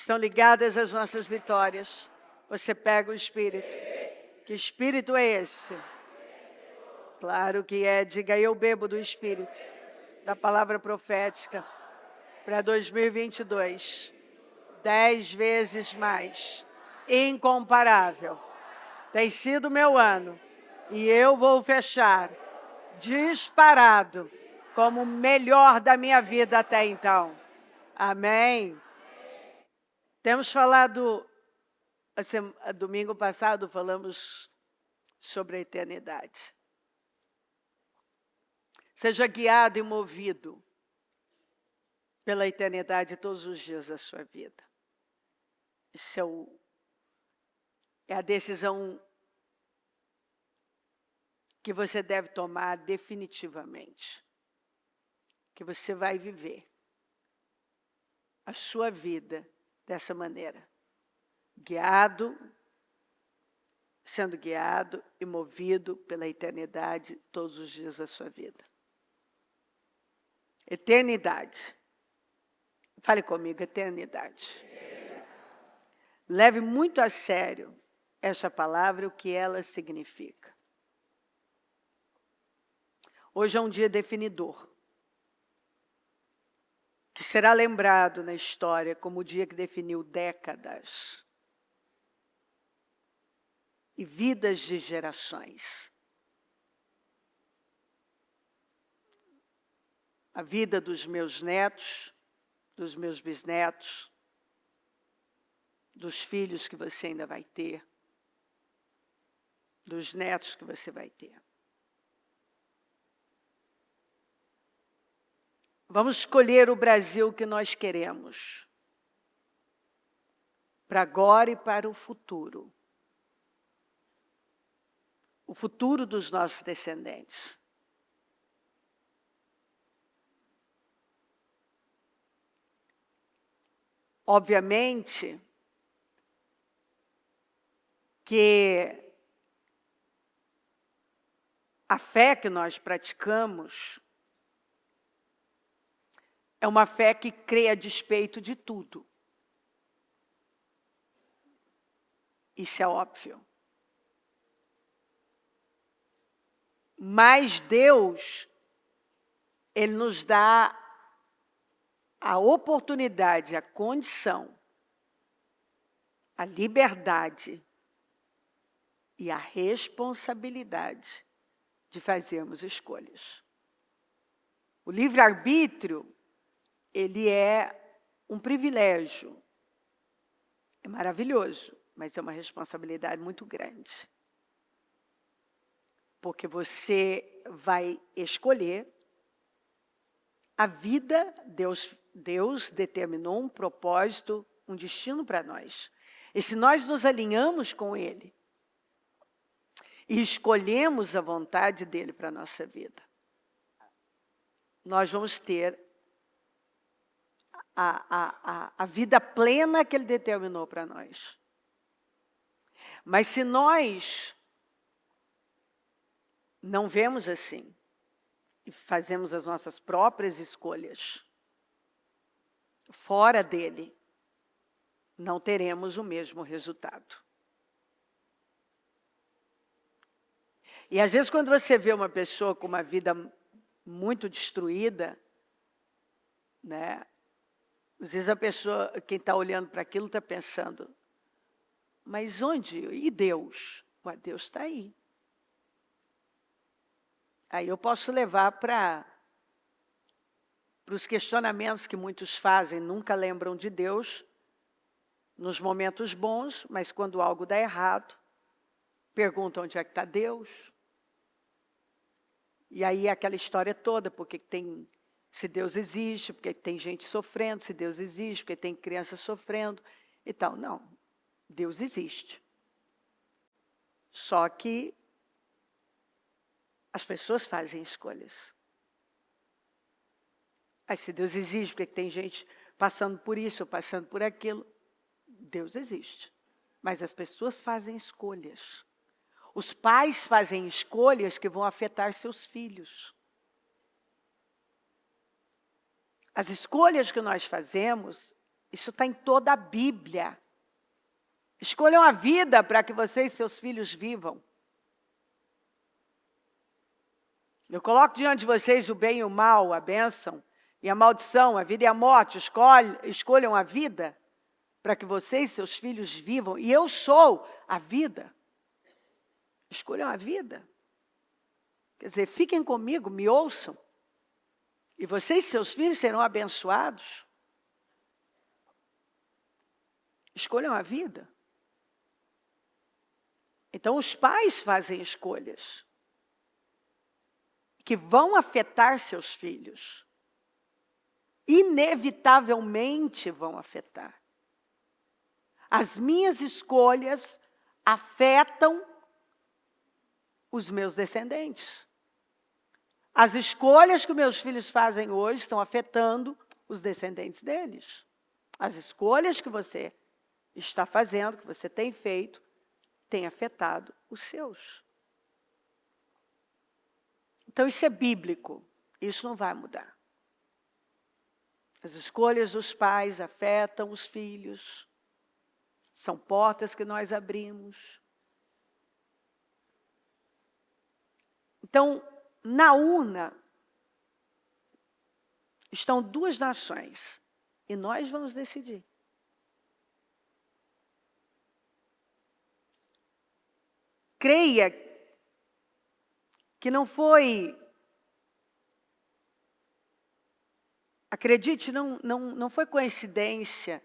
estão ligadas às nossas vitórias. Você pega o Espírito. Que Espírito é esse? Claro que é. Diga, eu bebo do Espírito, da palavra profética, para 2022. 10 vezes mais. Incomparável. Tem sido meu ano. E eu vou fechar disparado como o melhor da minha vida até então. Amém? Temos falado, domingo passado falamos sobre a eternidade. Seja guiado e movido pela eternidade todos os dias da sua vida. Isso é a decisão que você deve tomar definitivamente. Que você vai viver a sua vida dessa maneira. Sendo guiado e movido pela eternidade todos os dias da sua vida. Eternidade. Fale comigo, eternidade. Leve muito a sério essa palavra, o que ela significa. Hoje é um dia definidor, que será lembrado na história como o dia que definiu décadas e vidas de gerações. A vida dos meus netos, dos meus bisnetos, dos filhos que você ainda vai ter, dos netos que você vai ter. Vamos escolher o Brasil que nós queremos, para agora e para o futuro. O futuro dos nossos descendentes. Obviamente que a fé que nós praticamos é uma fé que crê a despeito de tudo. Isso é óbvio. Mas Deus, Ele nos dá a oportunidade, a condição, a liberdade e a responsabilidade de fazermos escolhas. O livre-arbítrio, ele é um privilégio. É maravilhoso, mas é uma responsabilidade muito grande. Porque você vai escolher a vida, Deus determinou um propósito, um destino para nós. E se nós nos alinhamos com Ele e escolhemos a vontade dEle para a nossa vida, nós vamos ter a vida plena que Ele determinou para nós. Mas se nós não vemos assim, e fazemos as nossas próprias escolhas, fora dele, não teremos o mesmo resultado. E às vezes quando você vê uma pessoa com uma vida muito destruída, né? Às vezes a pessoa, quem está olhando para aquilo, está pensando, mas onde? E Deus? Ué, Deus está aí. Aí eu posso levar para os questionamentos que muitos fazem, nunca lembram de Deus nos momentos bons, mas quando algo dá errado, perguntam onde é que está Deus. E aí aquela história toda, porque se Deus existe, porque tem gente sofrendo, se Deus existe, porque tem criança sofrendo e tal. Não, Deus existe. Só que as pessoas fazem escolhas. Aí se Deus existe, porque tem gente passando por isso ou passando por aquilo, Deus existe. Mas as pessoas fazem escolhas. Os pais fazem escolhas que vão afetar seus filhos. As escolhas que nós fazemos Isso está em toda a Bíblia. Escolham a vida para que vocês e seus filhos vivam. Eu coloco diante de vocês o bem e o mal, a bênção e a maldição, a vida e a morte. Escolham a vida para que vocês e seus filhos vivam. E eu sou a vida. Escolham a vida. Quer dizer, fiquem comigo, me ouçam. E vocês e seus filhos serão abençoados. Escolham a vida. Então, os pais fazem escolhas que vão afetar seus filhos. Inevitavelmente vão afetar. As minhas escolhas afetam os meus descendentes. As escolhas que meus filhos fazem hoje estão afetando os descendentes deles. As escolhas que você está fazendo, que você tem feito, têm afetado os seus. Então, isso é bíblico. Isso não vai mudar. As escolhas dos pais afetam os filhos. São portas que nós abrimos. Então, na urna, estão duas nações. E nós vamos decidir. Creia que não foi, acredite, não foi coincidência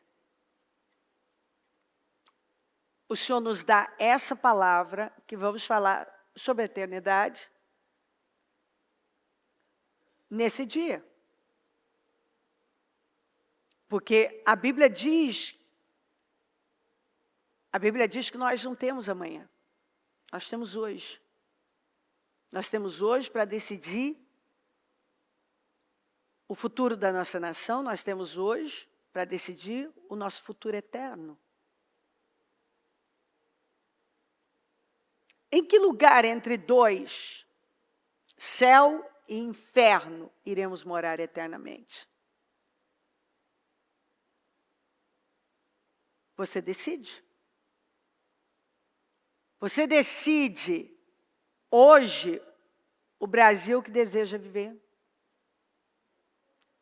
o Senhor nos dá essa palavra, que vamos falar sobre a eternidade, nesse dia. Porque a Bíblia diz que nós não temos amanhã. Nós temos hoje. Nós temos hoje para decidir o futuro da nossa nação. Nós temos hoje para decidir o nosso futuro eterno. Em que lugar entre dois, céu e inferno, iremos morar eternamente? Você decide. Você decide hoje o Brasil que deseja viver.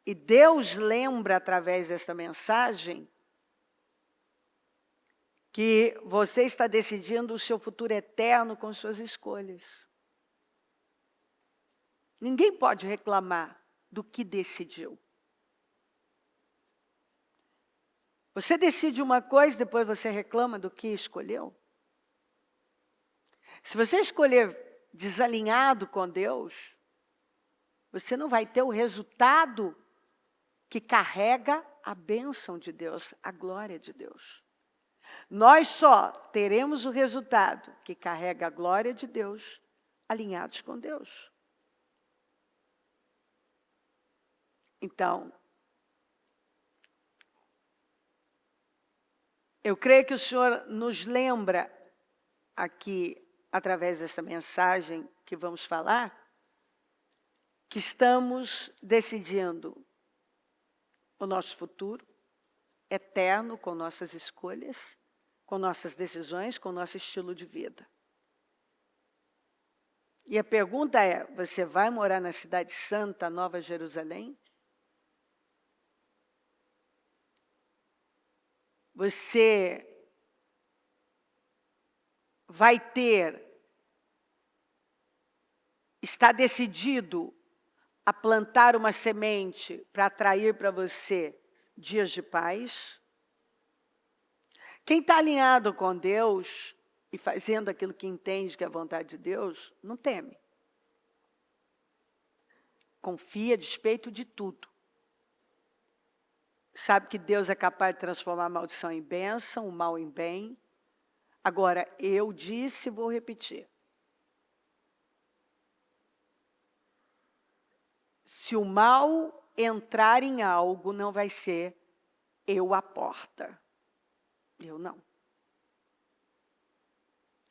E Deus lembra através desta mensagem que você está decidindo o seu futuro eterno com suas escolhas. Ninguém pode reclamar do que decidiu. Você decide uma coisa, depois você reclama do que escolheu? Se você escolher desalinhado com Deus, você não vai ter o resultado que carrega a bênção de Deus, a glória de Deus. Nós só teremos o resultado que carrega a glória de Deus, alinhados com Deus. Então, eu creio que o Senhor nos lembra aqui, através dessa mensagem que vamos falar, que estamos decidindo o nosso futuro eterno com nossas escolhas, com nossas decisões, com nosso estilo de vida. E a pergunta é, você vai morar na Cidade Santa, Nova Jerusalém? Você vai está decidido a plantar uma semente para atrair para você dias de paz? Quem está alinhado com Deus e fazendo aquilo que entende que é a vontade de Deus, não teme. Confia a despeito de tudo. Sabe que Deus é capaz de transformar a maldição em bênção, o mal em bem. Agora, eu disse e vou repetir. Se o mal entrar em algo, não vai ser eu a porta. Eu não.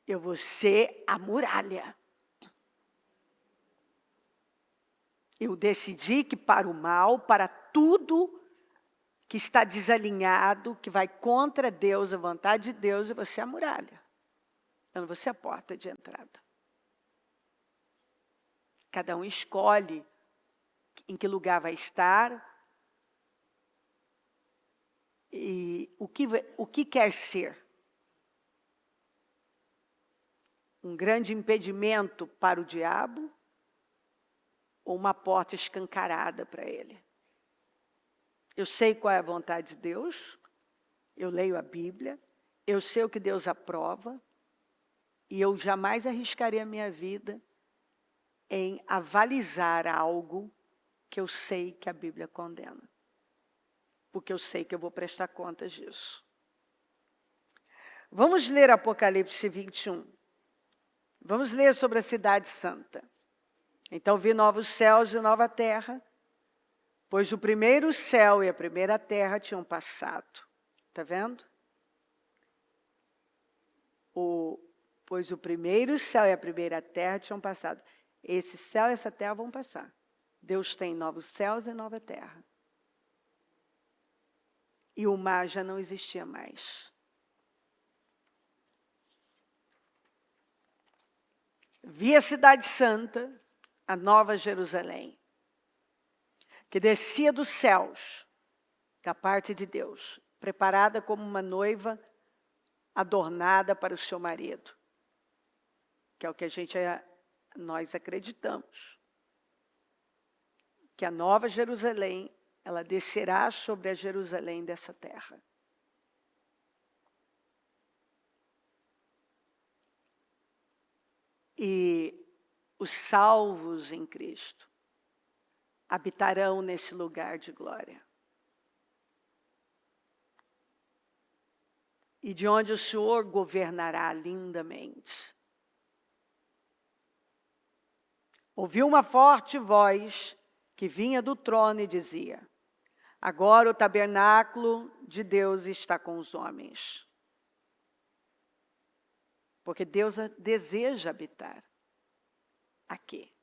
Eu vou ser a muralha. Eu decidi que para o mal, para tudo que está desalinhado, que vai contra Deus, a vontade de Deus, e você é a muralha. Então, você é a porta de entrada. Cada um escolhe em que lugar vai estar e o que quer ser. Um grande impedimento para o diabo ou uma porta escancarada para ele. Eu sei qual é a vontade de Deus, eu leio a Bíblia, eu sei o que Deus aprova, e eu jamais arriscaria a minha vida em avalizar algo que eu sei que a Bíblia condena. Porque eu sei que eu vou prestar contas disso. Vamos ler Apocalipse 21. Vamos ler sobre a cidade santa. Então vi novos céus e nova terra, pois o primeiro céu e a primeira terra tinham passado. Está vendo? Pois o primeiro céu e a primeira terra tinham passado. Esse céu e essa terra vão passar. Deus tem novos céus e nova terra. E o mar já não existia mais. Vi a cidade santa, a nova Jerusalém, que descia dos céus, da parte de Deus, preparada como uma noiva adornada para o seu marido, que é o que nós acreditamos. Que a nova Jerusalém, ela descerá sobre a Jerusalém dessa terra. E os salvos em Cristo habitarão nesse lugar de glória. E de onde o Senhor governará lindamente. Ouvi uma forte voz que vinha do trono e dizia: agora o tabernáculo de Deus está com os homens. Porque Deus deseja habitar aqui.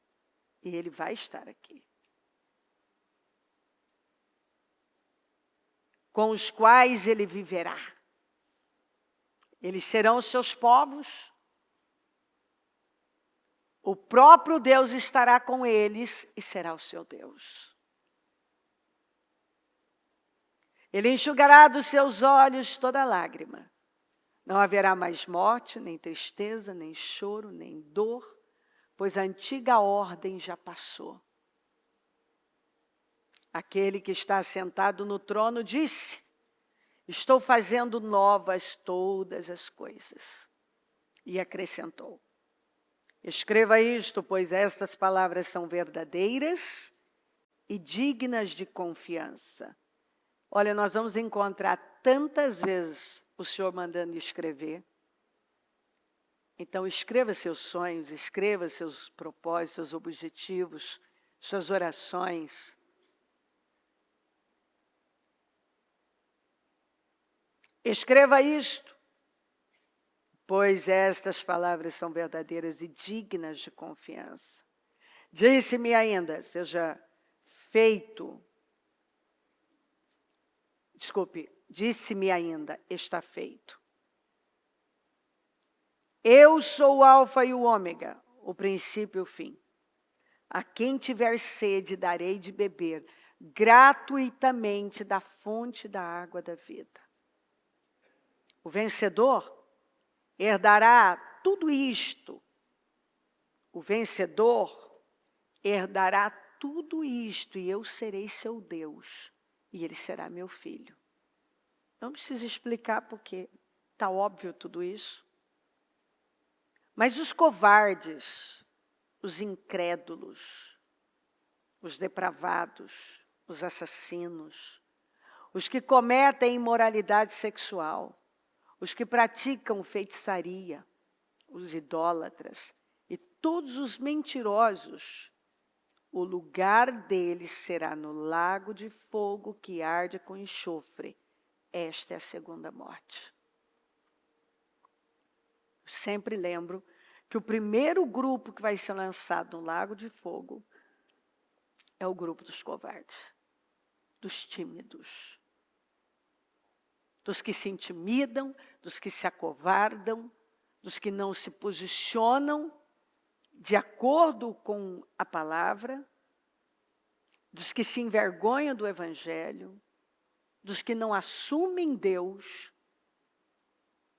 E Ele vai estar aqui. Com os quais Ele viverá. Eles serão os seus povos. O próprio Deus estará com eles e será o seu Deus. Ele enxugará dos seus olhos toda lágrima. Não haverá mais morte, nem tristeza, nem choro, nem dor, pois a antiga ordem já passou. Aquele que está sentado no trono disse: estou fazendo novas todas as coisas. E acrescentou: escreva isto, pois estas palavras são verdadeiras e dignas de confiança. Olha, nós vamos encontrar tantas vezes o Senhor mandando escrever. Então, escreva seus sonhos, escreva seus propósitos, seus objetivos, suas orações. Escreva isto, pois estas palavras são verdadeiras e dignas de confiança. Disse-me ainda, disse-me ainda, está feito. Eu sou o alfa e o ômega, o princípio e o fim. A quem tiver sede, darei de beber gratuitamente da fonte da água da vida. O vencedor herdará tudo isto. O vencedor herdará tudo isto e eu serei seu Deus e ele será meu filho. Não preciso explicar porque está óbvio tudo isso. Mas os covardes, os incrédulos, os depravados, os assassinos, os que cometem imoralidade sexual, os que praticam feitiçaria, os idólatras e todos os mentirosos, o lugar deles será no lago de fogo que arde com enxofre. Esta é a segunda morte. Eu sempre lembro que o primeiro grupo que vai ser lançado no lago de fogo é o grupo dos covardes, dos tímidos, dos que se intimidam, dos que se acovardam, dos que não se posicionam de acordo com a palavra, dos que se envergonham do Evangelho, dos que não assumem Deus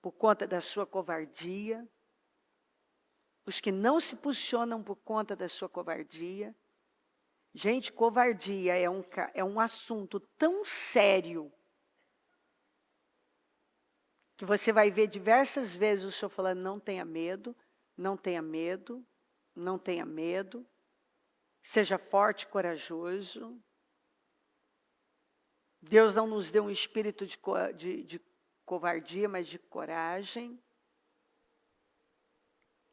por conta da sua covardia, os que não se posicionam por conta da sua covardia. Gente, covardia é um assunto tão sério que você vai ver diversas vezes o Senhor falando, não tenha medo, não tenha medo, não tenha medo, seja forte e corajoso. Deus não nos deu um espírito de covardia, mas de coragem.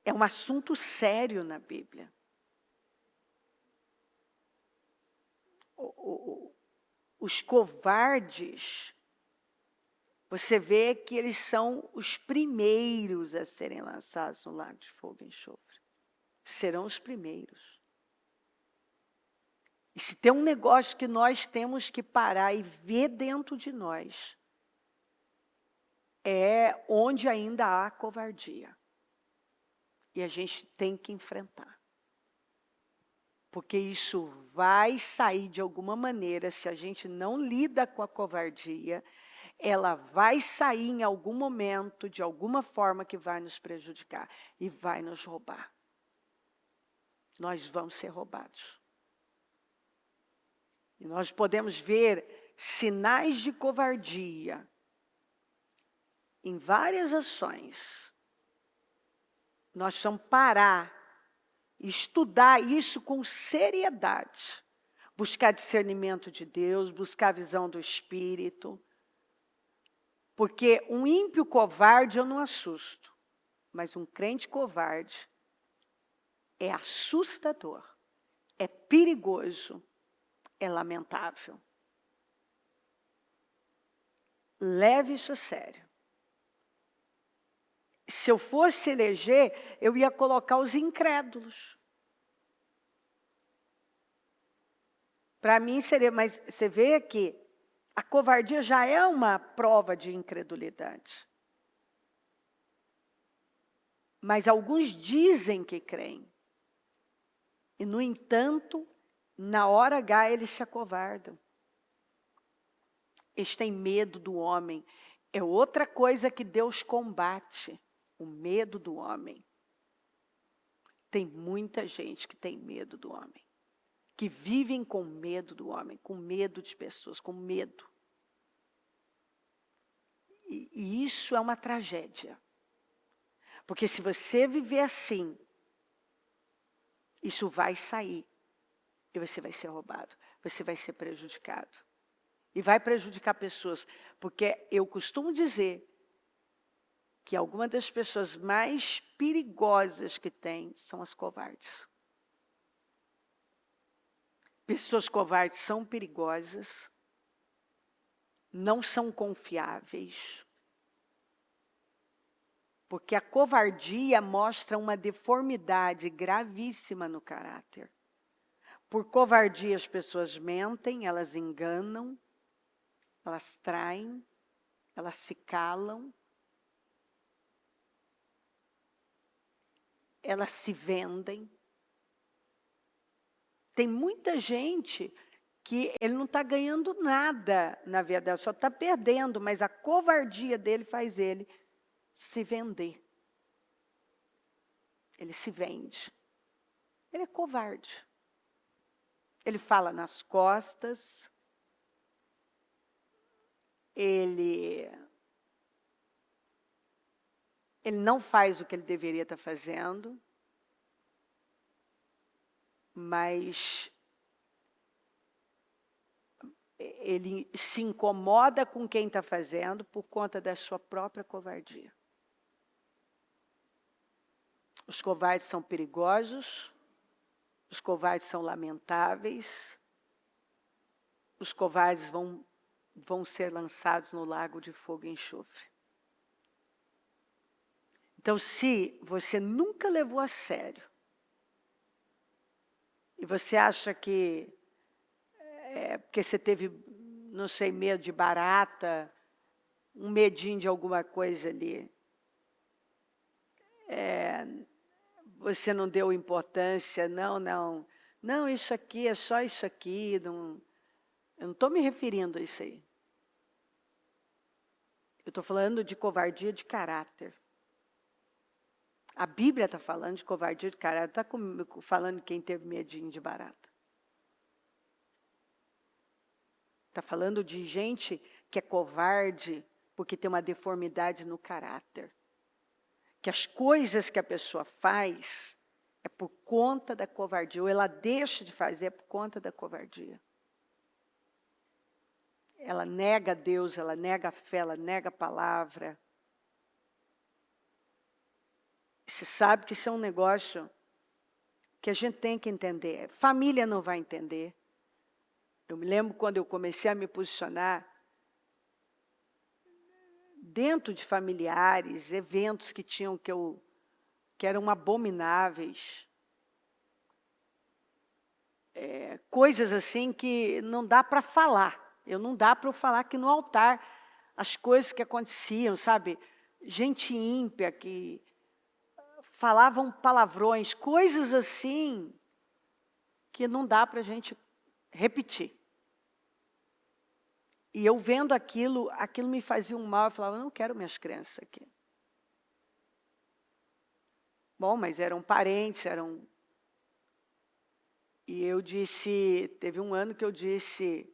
É um assunto sério na Bíblia. Os covardes, você vê que eles são os primeiros a serem lançados no lago de fogo e enxofre. Serão os primeiros. E se tem um negócio que nós temos que parar e ver dentro de nós, é onde ainda há covardia. E a gente tem que enfrentar. Porque isso vai sair de alguma maneira, se a gente não lida com a covardia, ela vai sair em algum momento, de alguma forma que vai nos prejudicar e vai nos roubar. Nós vamos ser roubados. E nós podemos ver sinais de covardia em várias ações. Nós precisamos parar e estudar isso com seriedade. Buscar discernimento de Deus, buscar a visão do Espírito. Porque um ímpio covarde eu não assusto, mas um crente covarde é assustador, é perigoso, é lamentável. Leve isso a sério. Se eu fosse eleger, eu ia colocar os incrédulos. Para mim seria, mas você vê que a covardia já é uma prova de incredulidade. Mas alguns dizem que creem. E, no entanto, na hora H eles se acovardam. Eles têm medo do homem. É outra coisa que Deus combate. O medo do homem. Tem muita gente que tem medo do homem. Que vivem com medo do homem, com medo de pessoas, com medo. E isso é uma tragédia. Porque se você viver assim, isso vai sair. E você vai ser roubado, você vai ser prejudicado. E vai prejudicar pessoas. Porque eu costumo dizer que algumas das pessoas mais perigosas que tem são as covardes. Pessoas covardes são perigosas, não são confiáveis, porque a covardia mostra uma deformidade gravíssima no caráter. Por covardia as pessoas mentem, elas enganam, elas traem, elas se calam, elas se vendem. Tem muita gente que ele não está ganhando nada na verdade, só está perdendo, mas a covardia dele faz ele se vender. Ele se vende. Ele é covarde. Ele fala nas costas. Ele não faz o que ele deveria estar fazendo. Mas ele se incomoda com quem está fazendo por conta da sua própria covardia. Os covardes são perigosos, os covardes são lamentáveis, os covardes vão ser lançados no lago de fogo e enxofre. Então, se você nunca levou a sério, e você acha que porque você teve, não sei, medo de barata, um medinho de alguma coisa ali. Você não deu importância, não, isso aqui é só isso aqui, eu não estou me referindo a isso aí. Eu estou falando de covardia de caráter. A Bíblia está falando de covardia de caráter, está falando de quem teve medinho de barata. Está falando de gente que é covarde porque tem uma deformidade no caráter. Que as coisas que a pessoa faz é por conta da covardia, ou ela deixa de fazer por conta da covardia. Ela nega Deus, ela nega a fé, ela nega a palavra. Você sabe que isso é um negócio que a gente tem que entender. Família não vai entender. Eu me lembro quando eu comecei a me posicionar dentro de familiares, eventos que tinham que eram abomináveis. Coisas assim que não dá para falar. Não dá para eu falar que no altar as coisas que aconteciam, sabe? Gente ímpia que falavam palavrões, coisas assim que não dá para a gente repetir. E eu vendo aquilo me fazia um mal. Eu falava, eu não quero minhas crianças aqui. Bom, mas eram parentes, E eu disse, teve um ano que eu disse,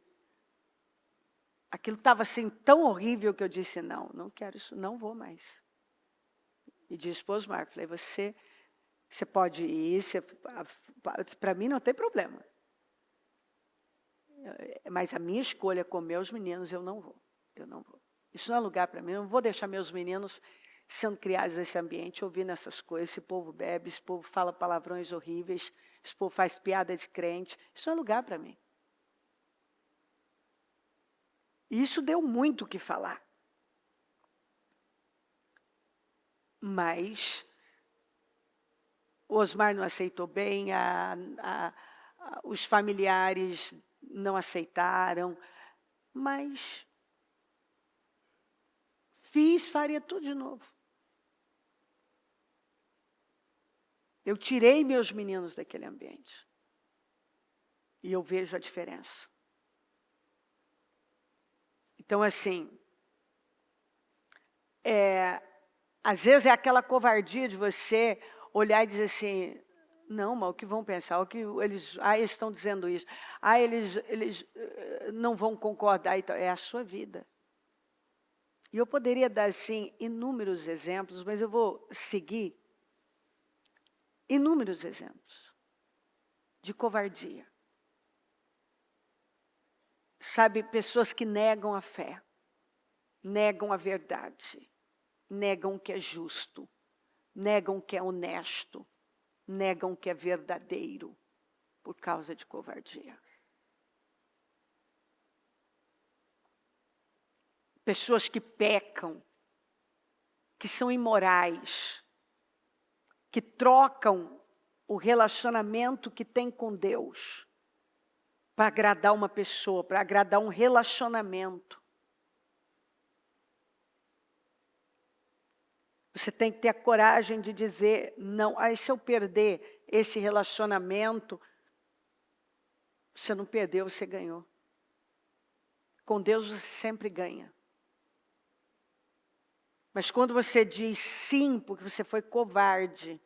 aquilo estava assim tão horrível que eu disse, não quero isso, não vou mais. E disse para o Osmar, falei, você pode ir, para mim não tem problema. Mas a minha escolha com meus meninos, eu não vou. Isso não é lugar para mim, eu não vou deixar meus meninos sendo criados nesse ambiente, ouvindo essas coisas. Esse povo bebe, esse povo fala palavrões horríveis, esse povo faz piada de crente. Isso não é lugar para mim. E isso deu muito o que falar. Mas o Osmar não aceitou bem, os familiares não aceitaram, mas faria tudo de novo. Eu tirei meus meninos daquele ambiente. E eu vejo a diferença. Então, assim, às vezes é aquela covardia de você olhar e dizer assim, não, mas o que vão pensar? Eles estão dizendo isso. Eles não vão concordar. Então, é a sua vida. E eu poderia dar, assim, inúmeros exemplos, mas eu vou seguir inúmeros exemplos de covardia. Sabe, pessoas que negam a fé, negam a verdade, negam o que é justo, negam o que é honesto, negam o que é verdadeiro, por causa de covardia. Pessoas que pecam, que são imorais, que trocam o relacionamento que tem com Deus para agradar uma pessoa, para agradar um relacionamento. Você tem que ter a coragem de dizer, não, se eu perder esse relacionamento, você não perdeu, você ganhou. Com Deus você sempre ganha. Mas quando você diz sim, porque você foi covarde,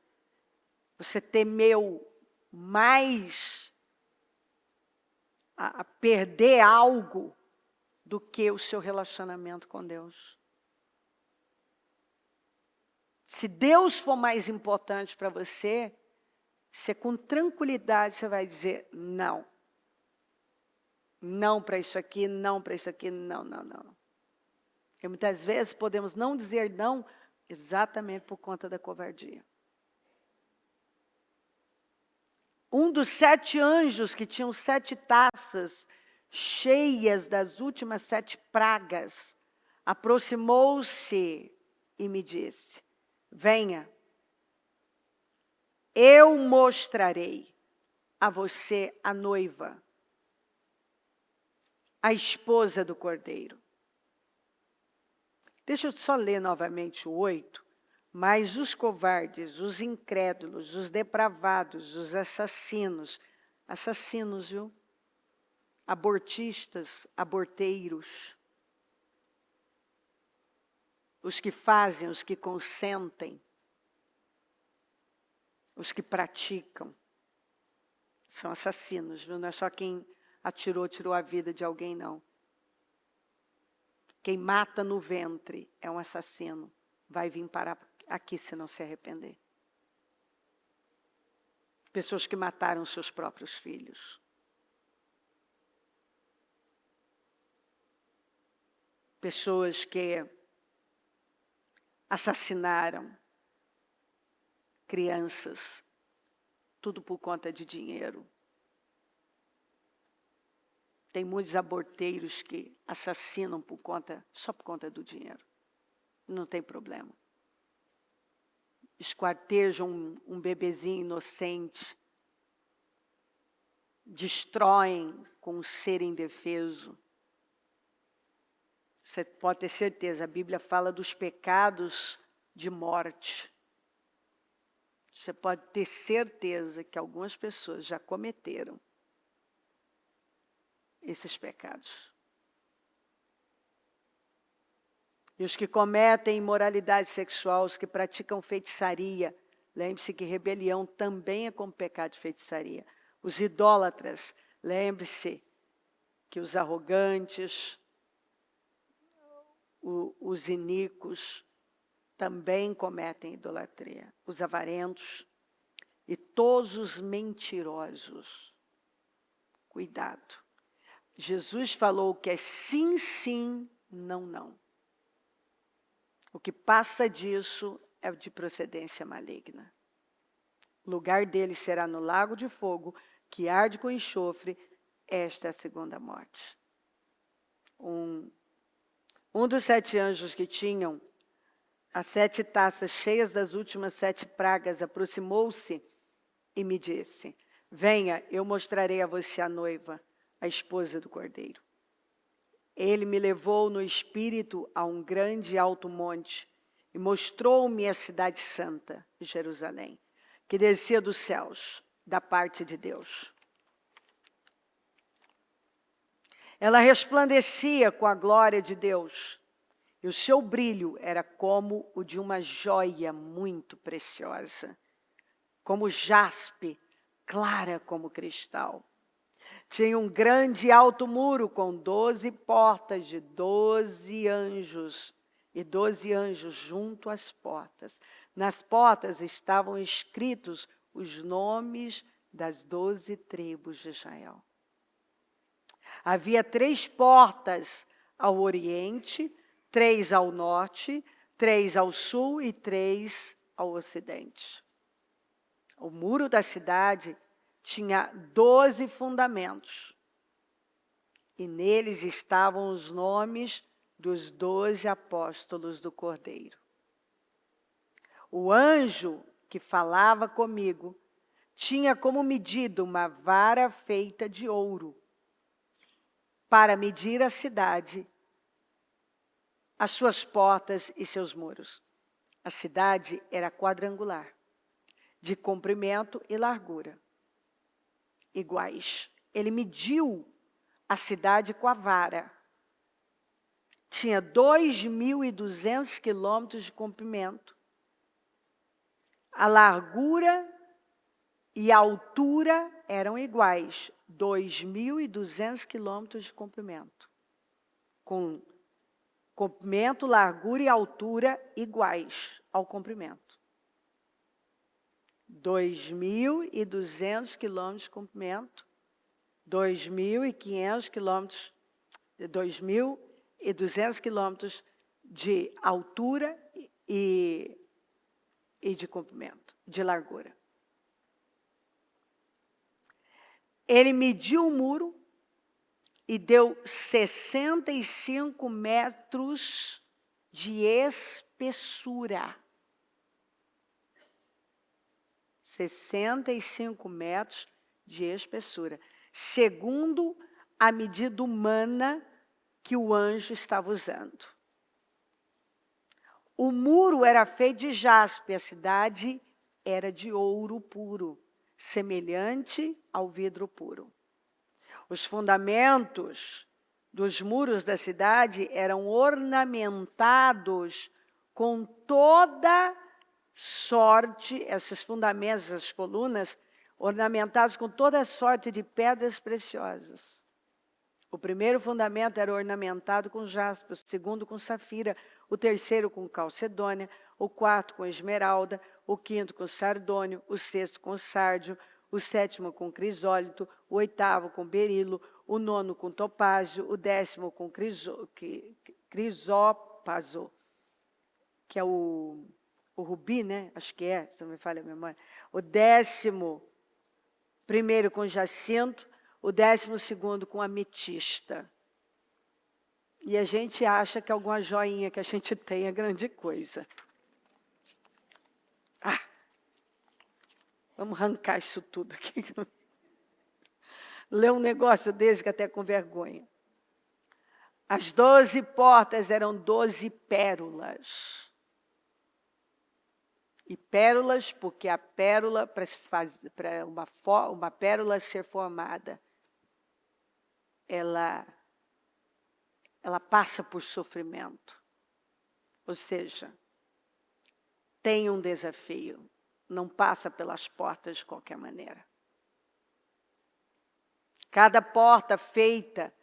você temeu mais a perder algo do que o seu relacionamento com Deus. Se Deus for mais importante para você, você com tranquilidade você vai dizer não. Não para isso aqui, não para isso aqui, não. Porque muitas vezes podemos não dizer não exatamente por conta da covardia. Um dos 7 anjos que tinham 7 taças cheias das últimas 7 pragas, aproximou-se e me disse, venha, eu mostrarei a você a noiva, a esposa do Cordeiro. Deixa eu só ler novamente o 8. Mas os covardes, os incrédulos, os depravados, os assassinos, viu? Abortistas, aborteiros, os que fazem, os que consentem, os que praticam, são assassinos, viu? Não é só quem tirou a vida de alguém, não. Quem mata no ventre é um assassino. Vai vir parar aqui se não se arrepender. Pessoas que mataram seus próprios filhos. Pessoas que assassinaram crianças, tudo por conta de dinheiro. Tem muitos aborteiros que assassinam só por conta do dinheiro. Não tem problema. Esquartejam um bebezinho inocente. Destroem com um ser indefeso. Você pode ter certeza, a Bíblia fala dos pecados de morte. Você pode ter certeza que algumas pessoas já cometeram esses pecados. E os que cometem imoralidade sexual, os que praticam feitiçaria, lembre-se que rebelião também é como pecado de feitiçaria. Os idólatras, lembre-se que os arrogantes, os iníquos, também cometem idolatria. Os avarentos e todos os mentirosos. Cuidado. Jesus falou que é sim, sim, não, não. O que passa disso é de procedência maligna. O lugar dele será no lago de fogo, que arde com enxofre. Esta é a segunda morte. Um dos 7 anjos que tinham as 7 taças cheias das últimas 7 pragas aproximou-se e me disse: venha, eu mostrarei a você a noiva, a esposa do Cordeiro. Ele me levou no espírito a um grande e alto monte e mostrou-me a cidade santa, Jerusalém, que descia dos céus, da parte de Deus. Ela resplandecia com a glória de Deus, e o seu brilho era como o de uma joia muito preciosa, como jaspe, clara como cristal. Tinha um grande e alto muro com 12 portas de 12 anjos, e 12 anjos junto às portas. Nas portas estavam escritos os nomes das 12 tribos de Israel. Havia 3 portas ao oriente, 3 ao norte, 3 ao sul e 3 ao ocidente. O muro da cidade tinha 12 fundamentos, e neles estavam os nomes dos 12 apóstolos do Cordeiro. O anjo que falava comigo tinha como medida uma vara feita de ouro, para medir a cidade, as suas portas e seus muros. A cidade era quadrangular, de comprimento e largura iguais. Ele mediu a cidade com a vara. Tinha 2.200 quilômetros de comprimento. A largura e a altura eram iguais, 2.200 quilômetros de comprimento. Com comprimento, largura e altura iguais ao comprimento. 2.200 quilômetros de comprimento, 2.500 quilômetros, 2.200 quilômetros de altura e de comprimento, de largura. Ele mediu o muro e deu 65 metros de espessura. 65 metros de espessura, segundo a medida humana que o anjo estava usando. O muro era feito de jaspe, a cidade era de ouro puro, semelhante ao vidro puro. Os fundamentos dos muros da cidade eram ornamentados com toda sorte, esses fundamentos, essas colunas, ornamentados com toda sorte de pedras preciosas. O primeiro fundamento era ornamentado com jaspe, o segundo com safira, o terceiro com calcedônia, o quarto com esmeralda, o quinto com sardônio, o sexto com sárdio, o sétimo com crisólito, o oitavo com berilo, o nono com topázio, o décimo com crisópaso, que é o rubi, né? Acho que é, se não me falha a memória. O 11º com jacinto, o 12º com ametista. E a gente acha que alguma joinha que a gente tem é grande coisa. Vamos arrancar isso tudo aqui. Ler um negócio desse que até com vergonha. As 12 portas eram 12 pérolas. E pérolas, porque a pérola, para uma pérola ser formada, ela passa por sofrimento. Ou seja, tem um desafio. Não passa pelas portas de qualquer maneira. Cada porta feita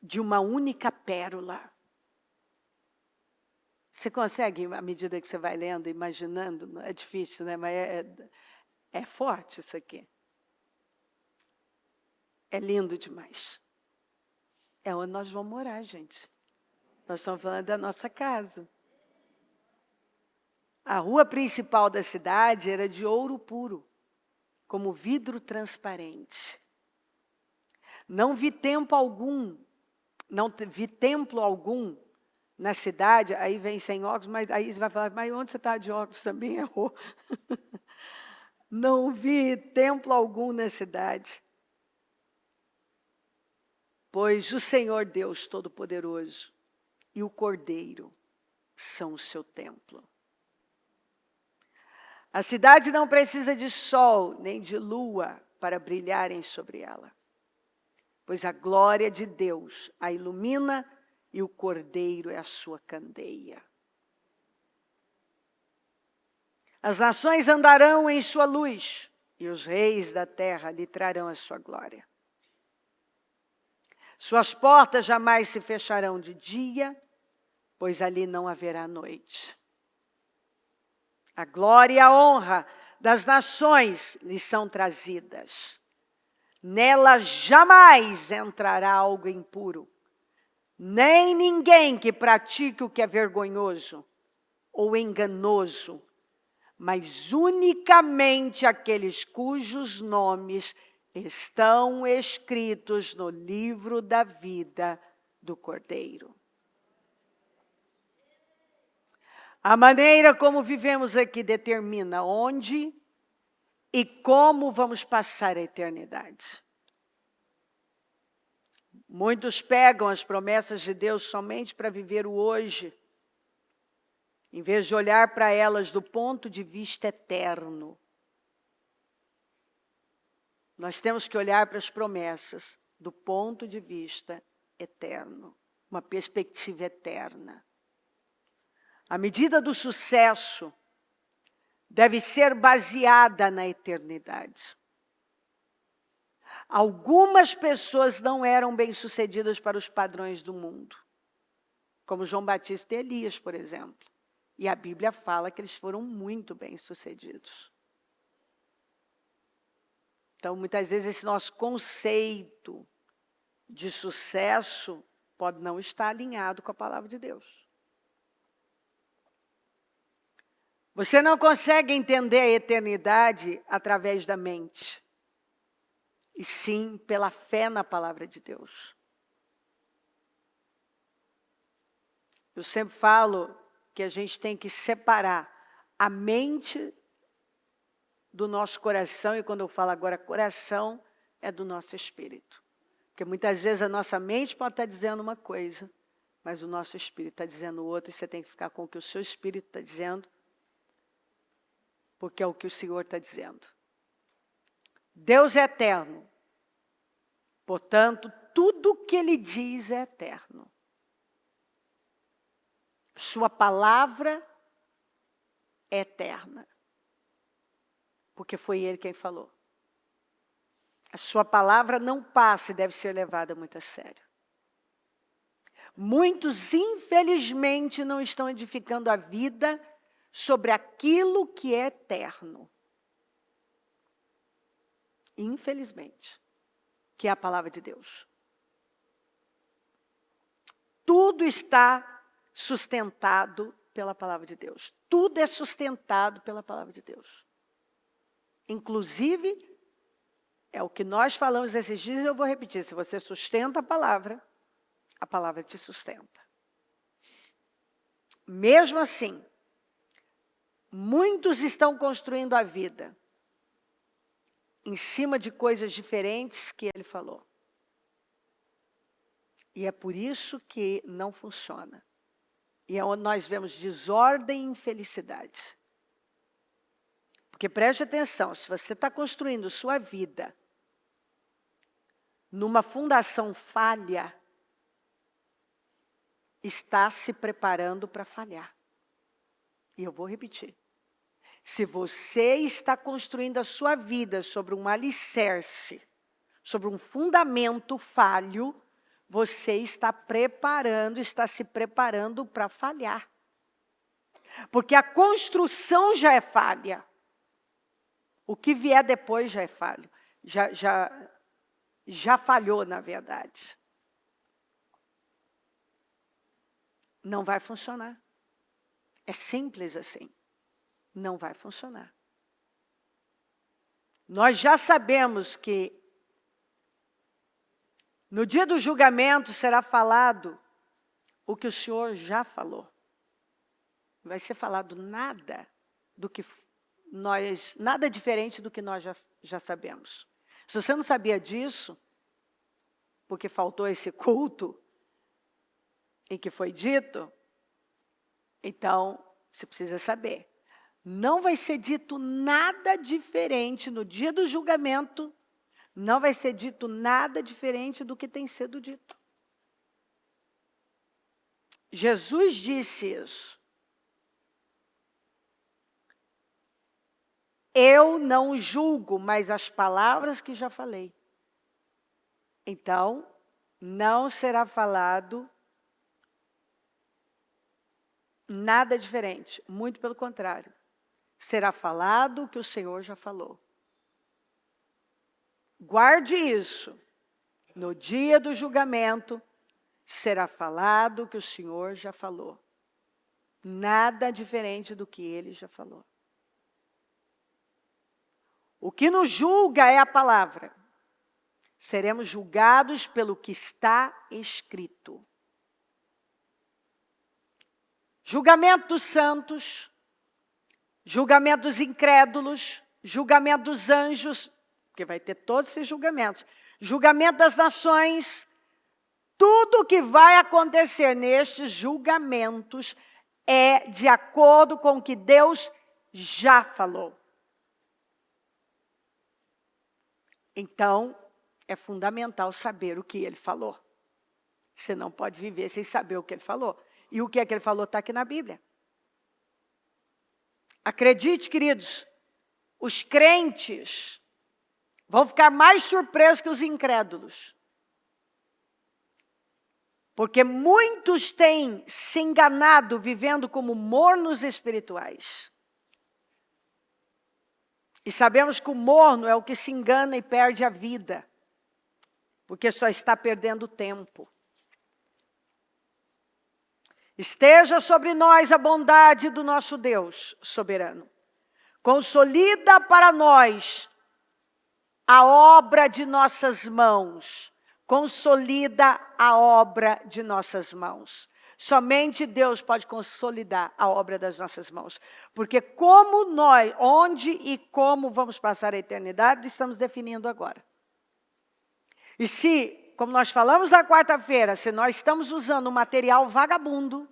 de uma única pérola. Você consegue, à medida que você vai lendo, imaginando? É difícil, né? Mas é forte isso aqui. É lindo demais. É onde nós vamos morar, gente. Nós estamos falando da nossa casa. A rua principal da cidade era de ouro puro, como vidro transparente. Não vi templo algum na cidade, aí vem sem óculos, mas aí você vai falar, mas onde você está de óculos também errou. Não vi templo algum na cidade, pois o Senhor Deus Todo-Poderoso e o Cordeiro são o seu templo. A cidade não precisa de sol nem de lua para brilharem sobre ela, pois a glória de Deus a ilumina e o Cordeiro é a sua candeia. As nações andarão em sua luz e os reis da terra lhe trarão a sua glória. Suas portas jamais se fecharão de dia, pois ali não haverá noite. A glória e a honra das nações lhe são trazidas. Nela jamais entrará algo impuro, nem ninguém que pratique o que é vergonhoso ou enganoso, mas unicamente aqueles cujos nomes estão escritos no livro da vida do Cordeiro. A maneira como vivemos aqui determina onde e como vamos passar a eternidade. Muitos pegam as promessas de Deus somente para viver o hoje, em vez de olhar para elas do ponto de vista eterno. Nós temos que olhar para as promessas do ponto de vista eterno, uma perspectiva eterna. A medida do sucesso deve ser baseada na eternidade. Algumas pessoas não eram bem-sucedidas para os padrões do mundo, como João Batista e Elias, por exemplo. E a Bíblia fala que eles foram muito bem-sucedidos. Então, muitas vezes, esse nosso conceito de sucesso pode não estar alinhado com a palavra de Deus. Você não consegue entender a eternidade através da mente, e sim pela fé na palavra de Deus. Eu sempre falo que a gente tem que separar a mente do nosso coração, e quando eu falo agora coração, é do nosso espírito. Porque muitas vezes a nossa mente pode estar dizendo uma coisa, mas o nosso espírito está dizendo outro, e você tem que ficar com o que o seu espírito está dizendo, porque é o que o Senhor está dizendo. Deus é eterno, portanto, tudo que Ele diz é eterno. Sua palavra é eterna, porque foi Ele quem falou. A sua palavra não passa e deve ser levada muito a sério. Muitos, infelizmente, não estão edificando a vida sobre aquilo que é eterno. Infelizmente, que é a palavra de Deus. Tudo está sustentado pela palavra de Deus. Tudo é sustentado pela palavra de Deus. Inclusive, é o que nós falamos esses dias, eu vou repetir. Se você sustenta a palavra te sustenta. Mesmo assim, muitos estão construindo a vida em cima de coisas diferentes que Ele falou. E é por isso que não funciona. E é onde nós vemos desordem e infelicidade. Porque preste atenção, se você está construindo sua vida numa fundação falha, está se preparando para falhar. E eu vou repetir. Se você está construindo a sua vida sobre um alicerce, sobre um fundamento falho, você está se preparando para falhar. Porque a construção já é falha. O que vier depois já é falho. Já falhou, na verdade. Não vai funcionar. É simples assim. Não vai funcionar. Nós já sabemos que no dia do julgamento será falado o que o Senhor já falou. Não vai ser falado nada diferente do que nós já sabemos. Se você não sabia disso, porque faltou esse culto em que foi dito, então você precisa saber. Não vai ser dito nada diferente no dia do julgamento, não vai ser dito nada diferente do que tem sido dito. Jesus disse isso. Eu não julgo, mas as palavras que já falei. Então, não será falado nada diferente, muito pelo contrário. Será falado o que o Senhor já falou. Guarde isso. No dia do julgamento, será falado o que o Senhor já falou. Nada diferente do que Ele já falou. O que nos julga é a palavra. Seremos julgados pelo que está escrito. Julgamento dos santos, julgamento dos incrédulos, julgamento dos anjos, porque vai ter todos esses julgamentos. Julgamento das nações, tudo o que vai acontecer nestes julgamentos é de acordo com o que Deus já falou. Então, é fundamental saber o que Ele falou. Você não pode viver sem saber o que Ele falou. E o que é que Ele falou está aqui na Bíblia. Acredite, queridos, os crentes vão ficar mais surpresos que os incrédulos. Porque muitos têm se enganado vivendo como mornos espirituais. E sabemos que o morno é o que se engana e perde a vida. Porque só está perdendo tempo. Esteja sobre nós a bondade do nosso Deus soberano. Consolida para nós a obra de nossas mãos. Consolida a obra de nossas mãos. Somente Deus pode consolidar a obra das nossas mãos. Porque como nós, onde e como vamos passar a eternidade, estamos definindo agora. E se como nós falamos na quarta-feira, se nós estamos usando um material vagabundo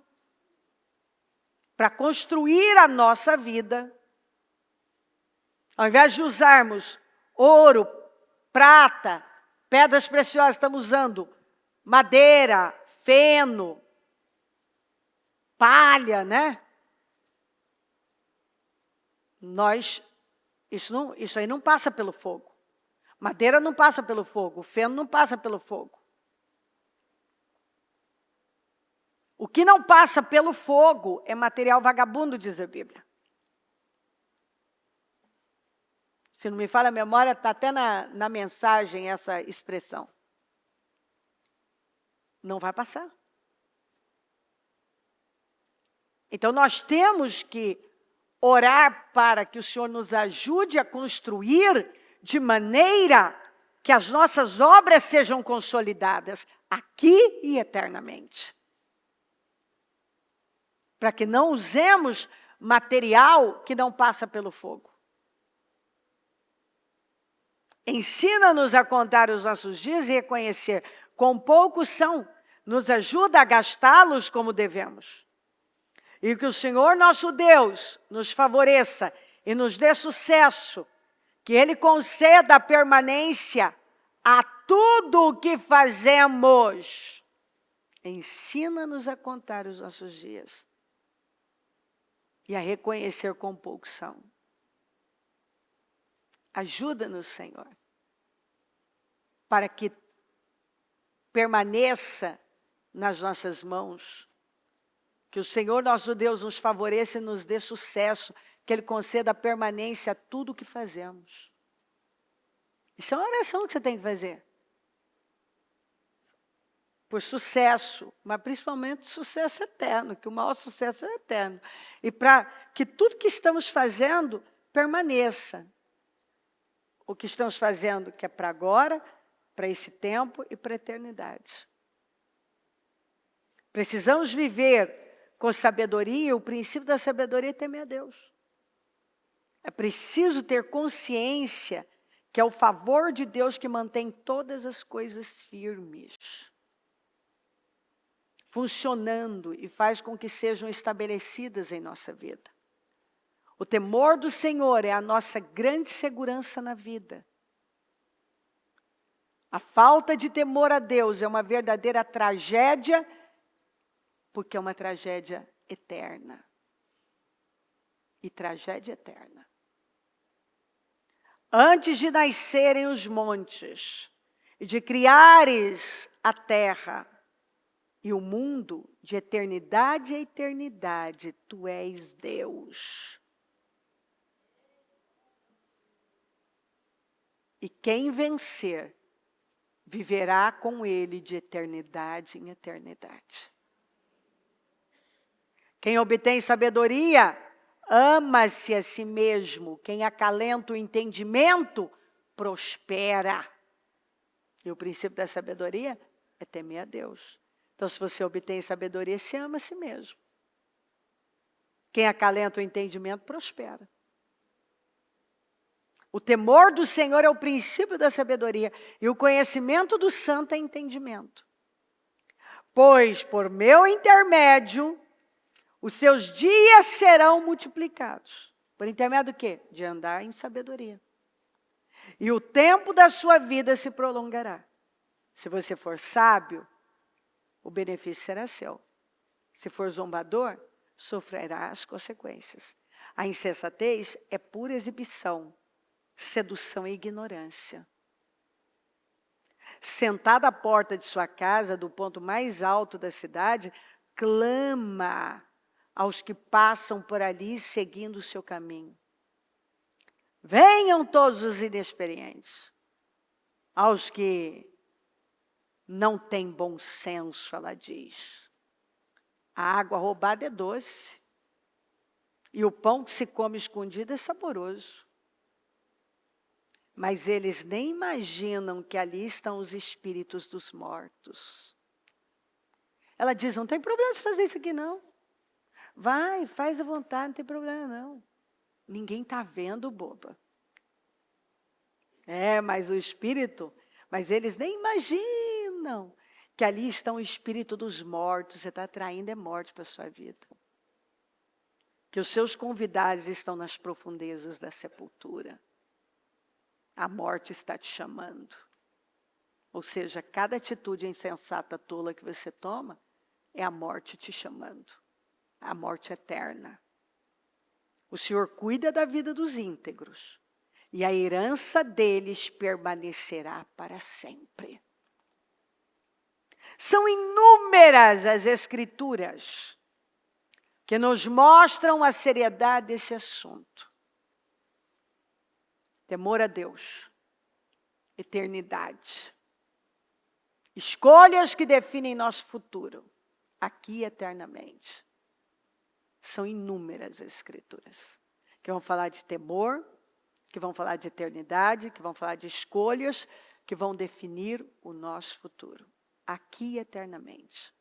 para construir a nossa vida, ao invés de usarmos ouro, prata, pedras preciosas, estamos usando madeira, feno, palha, né? Isso aí não passa pelo fogo. Madeira não passa pelo fogo, feno não passa pelo fogo. O que não passa pelo fogo é material vagabundo, diz a Bíblia. Se não me falha a memória, está até na mensagem essa expressão. Não vai passar. Então, nós temos que orar para que o Senhor nos ajude a construir de maneira que as nossas obras sejam consolidadas aqui e eternamente. Para que não usemos material que não passa pelo fogo. Ensina-nos a contar os nossos dias e reconhecer quão poucos são. Nos ajuda a gastá-los como devemos. E que o Senhor nosso Deus nos favoreça e nos dê sucesso. Que Ele conceda a permanência a tudo o que fazemos. Ensina-nos a contar os nossos dias. E a reconhecer quão poucos são. Ajuda-nos, Senhor. Para que permaneça nas nossas mãos. Que o Senhor nosso Deus nos favoreça e nos dê sucesso. Que Ele conceda permanência a tudo o que fazemos. Isso é uma oração que você tem que fazer. Por sucesso, mas principalmente sucesso eterno, que o maior sucesso é eterno. E para que tudo que estamos fazendo permaneça. O que estamos fazendo que é para agora, para esse tempo e para a eternidade. Precisamos viver com sabedoria, o princípio da sabedoria é temer a Deus. É preciso ter consciência que é o favor de Deus que mantém todas as coisas firmes, funcionando e faz com que sejam estabelecidas em nossa vida. O temor do Senhor é a nossa grande segurança na vida. A falta de temor a Deus é uma verdadeira tragédia, porque é uma tragédia eterna. E tragédia eterna. Antes de nascerem os montes, e de criares a terra e o mundo, de eternidade a eternidade, tu és Deus. E quem vencer, viverá com Ele de eternidade em eternidade. Quem obtém sabedoria, ama-se a si mesmo. Quem acalenta o entendimento, prospera. E o princípio da sabedoria é temer a Deus. Então, se você obtém sabedoria, se ama a si mesmo. Quem acalenta o entendimento, prospera. O temor do Senhor é o princípio da sabedoria. E o conhecimento do santo é entendimento. Pois, por meu intermédio, os seus dias serão multiplicados. Por intermédio do quê? De andar em sabedoria. E o tempo da sua vida se prolongará. Se você for sábio, o benefício será seu. Se for zombador, sofrerá as consequências. A insensatez é pura exibição, sedução e ignorância. Sentado à porta de sua casa, do ponto mais alto da cidade, clama aos que passam por ali seguindo o seu caminho. Venham todos os inexperientes, aos que não têm bom senso, ela diz. A água roubada é doce, e o pão que se come escondido é saboroso. Mas eles nem imaginam que ali estão os espíritos dos mortos. Ela diz, não tem problema de fazer isso aqui não. Vai, faz à vontade, não tem problema não. Ninguém está vendo, boba. Mas o espírito, mas eles nem imaginam não. Que ali está o espírito dos mortos. Você está atraindo morte para a sua vida. Que os seus convidados estão nas profundezas da sepultura. A morte está te chamando. Ou seja, cada atitude insensata, tola que você toma, é a morte te chamando. A morte eterna. O Senhor cuida da vida dos íntegros. E a herança deles permanecerá para sempre. São inúmeras as escrituras que nos mostram a seriedade desse assunto. Temor a Deus, eternidade. Escolhas que definem nosso futuro, aqui eternamente. São inúmeras as escrituras que vão falar de temor, que vão falar de eternidade, que vão falar de escolhas, que vão definir o nosso futuro, aqui eternamente.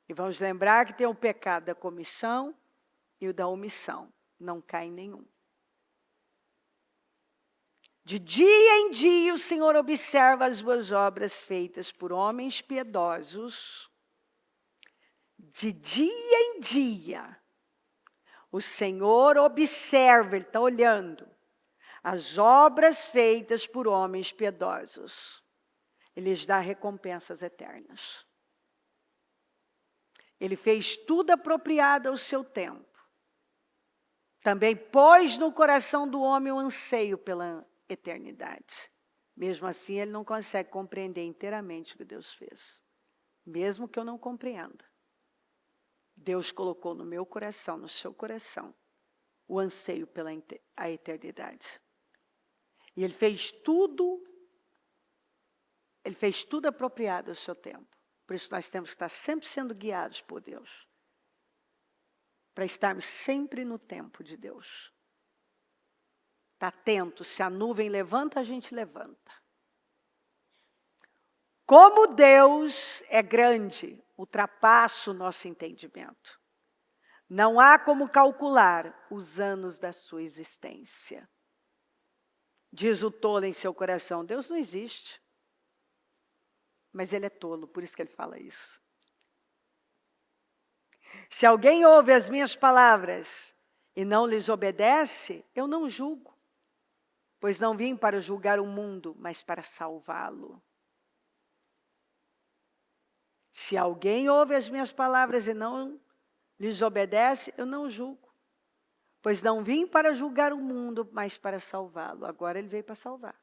E vamos lembrar que tem o pecado da comissão e o da omissão. Não cai em nenhum. De dia em dia o Senhor observa as boas obras feitas por homens piedosos. De dia em dia, o Senhor observa, Ele está olhando, as obras feitas por homens piedosos. Ele lhes dá recompensas eternas. Ele fez tudo apropriado ao seu tempo. Também pôs no coração do homem o anseio pela eternidade. Mesmo assim, ele não consegue compreender inteiramente o que Deus fez. Mesmo que eu não compreenda. Deus colocou no meu coração, no seu coração, o anseio pela a eternidade. E Ele fez tudo apropriado ao seu tempo. Por isso nós temos que estar sempre sendo guiados por Deus. Para estarmos sempre no tempo de Deus. Está atento, se a nuvem levanta, a gente levanta. Como Deus é grande, ultrapassa o nosso entendimento. Não há como calcular os anos da sua existência. Diz o tolo em seu coração, Deus não existe. Mas ele é tolo, por isso que ele fala isso. Se alguém ouve as minhas palavras e não lhes obedece, eu não julgo. Pois não vim para julgar o mundo, mas para salvá-lo. Se alguém ouve as minhas palavras e não lhes obedece, eu não julgo. Pois não vim para julgar o mundo, mas para salvá-lo. Agora ele veio para salvar.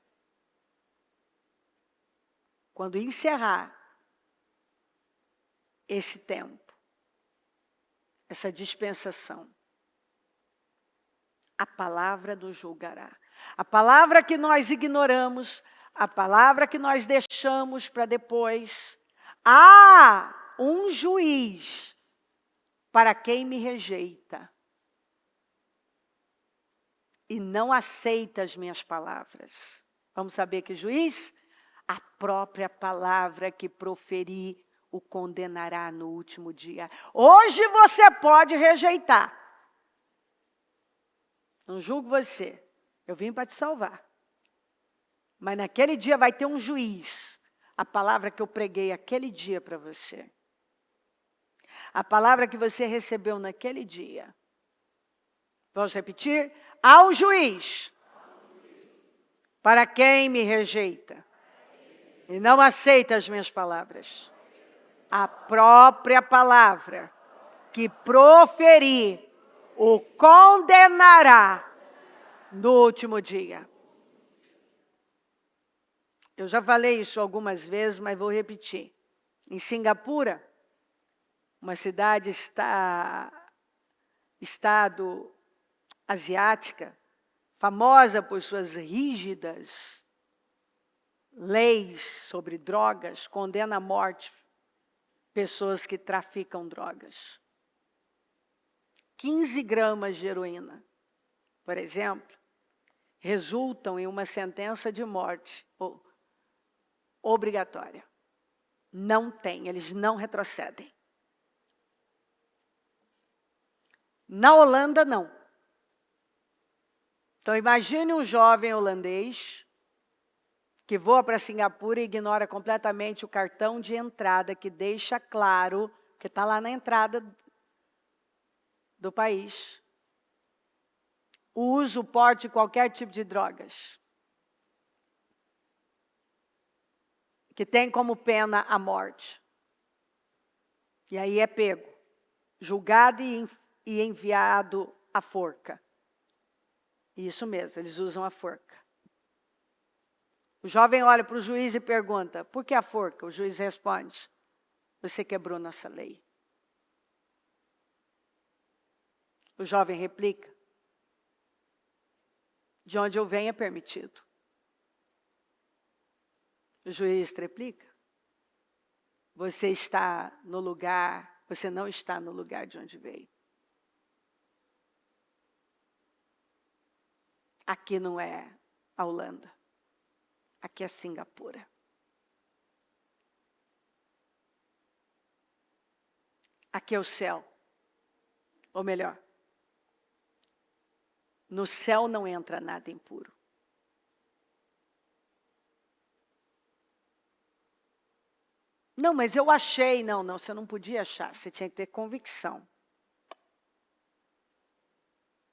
Quando encerrar esse tempo, essa dispensação, a palavra nos julgará. A palavra que nós ignoramos, a palavra que nós deixamos para depois. Há um juiz para quem me rejeita e não aceita as minhas palavras. Vamos saber que juiz? A própria palavra que proferi o condenará no último dia. Hoje você pode rejeitar. Não julgo você. Eu vim para te salvar. Mas naquele dia vai ter um juiz. A palavra que eu preguei aquele dia para você. A palavra que você recebeu naquele dia. Vamos repetir? Há um juiz. Para quem me rejeita. E não aceita as minhas palavras. A própria palavra que proferi o condenará no último dia. Eu já falei isso algumas vezes, mas vou repetir. Em Singapura, uma cidade estado asiática, famosa por suas rígidas leis sobre drogas, condena à morte pessoas que traficam drogas. 15 gramas de heroína, por exemplo, resultam em uma sentença de morte obrigatória. Não tem, eles não retrocedem. Na Holanda, não. Então, imagine um jovem holandês que voa para Singapura e ignora completamente o cartão de entrada que deixa claro, que está lá na entrada do país, o uso, o porte de qualquer tipo de drogas, que tem como pena a morte. E aí é pego, julgado e enviado à forca. Isso mesmo, eles usam a forca. O jovem olha para o juiz e pergunta, por que a forca? O juiz responde, você quebrou nossa lei. O jovem replica, de onde eu venho é permitido. O juiz replica, você não está no lugar de onde veio. Aqui não é a Holanda, aqui é Singapura. Aqui é o céu. Ou melhor, no céu não entra nada impuro. Não, mas eu achei. Não, você não podia achar, você tinha que ter convicção.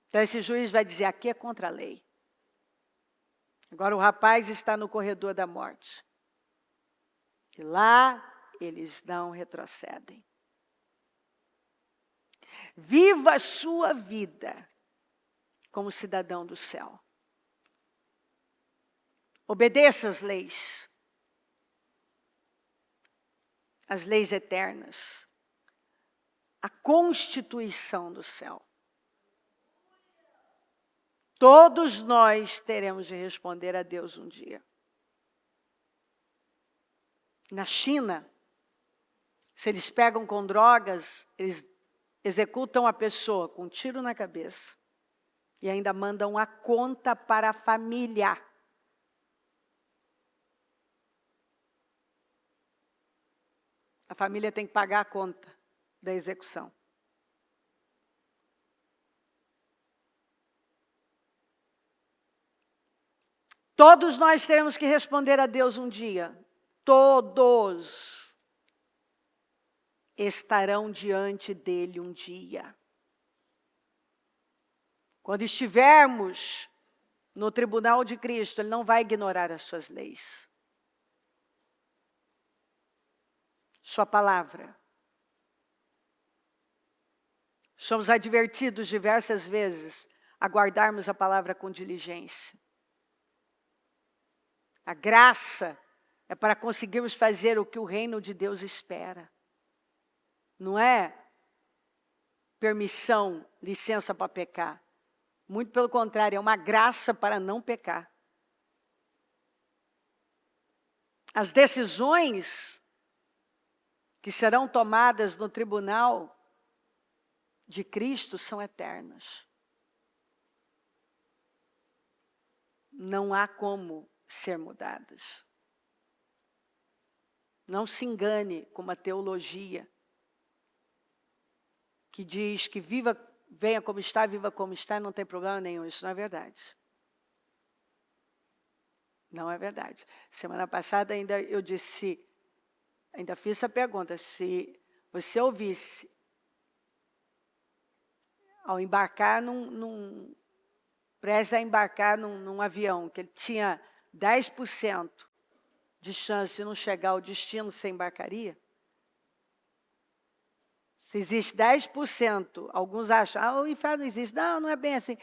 Então esse juiz vai dizer, aqui é contra a lei. Agora o rapaz está no corredor da morte. E lá eles não retrocedem. Viva a sua vida como cidadão do céu. Obedeça as leis eternas, a constituição do céu. Todos nós teremos de responder a Deus um dia. Na China, se eles pegam com drogas, eles executam a pessoa com um tiro na cabeça e ainda mandam a conta para a família. A família tem que pagar a conta da execução. Todos nós teremos que responder a Deus um dia. Todos estarão diante dele um dia. Quando estivermos no tribunal de Cristo, ele não vai ignorar as suas leis. Sua palavra. Somos advertidos diversas vezes a guardarmos a palavra com diligência. A graça é para conseguirmos fazer o que o reino de Deus espera. Não é permissão, licença para pecar. Muito pelo contrário, é uma graça para não pecar. As decisões que serão tomadas no tribunal de Cristo são eternas. Não há como ser mudadas. Não se engane com uma teologia que diz que venha como está, viva como está, não tem problema nenhum. Isso não é verdade. Não é verdade. Semana passada ainda fiz essa pergunta, se você ouvisse, ao embarcar prestes a embarcar num avião, que ele tinha 10% de chance de não chegar ao destino, você embarcaria? Se existe 10%, alguns acham, o inferno não existe. Não, não é bem assim.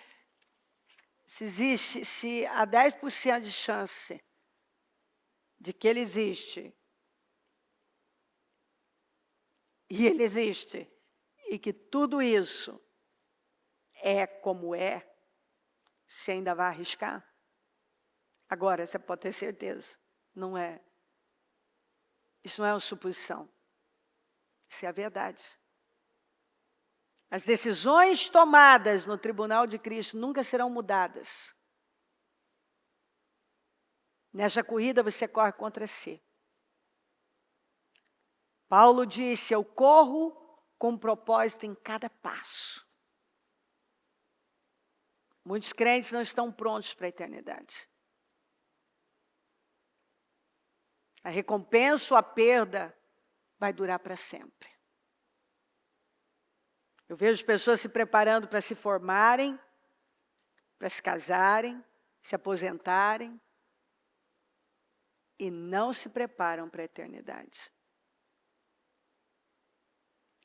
Se há 10% de chance de que ele existe, e ele existe, e que tudo isso é como é, você ainda vai arriscar? Agora, você pode ter certeza, não é. Isso não é uma suposição. Isso é a verdade. As decisões tomadas no tribunal de Cristo nunca serão mudadas. Nessa corrida você corre contra si. Paulo disse, eu corro com propósito em cada passo. Muitos crentes não estão prontos para a eternidade. A recompensa ou a perda vai durar para sempre. Eu vejo pessoas se preparando para se formarem, para se casarem, se aposentarem, e não se preparam para a eternidade.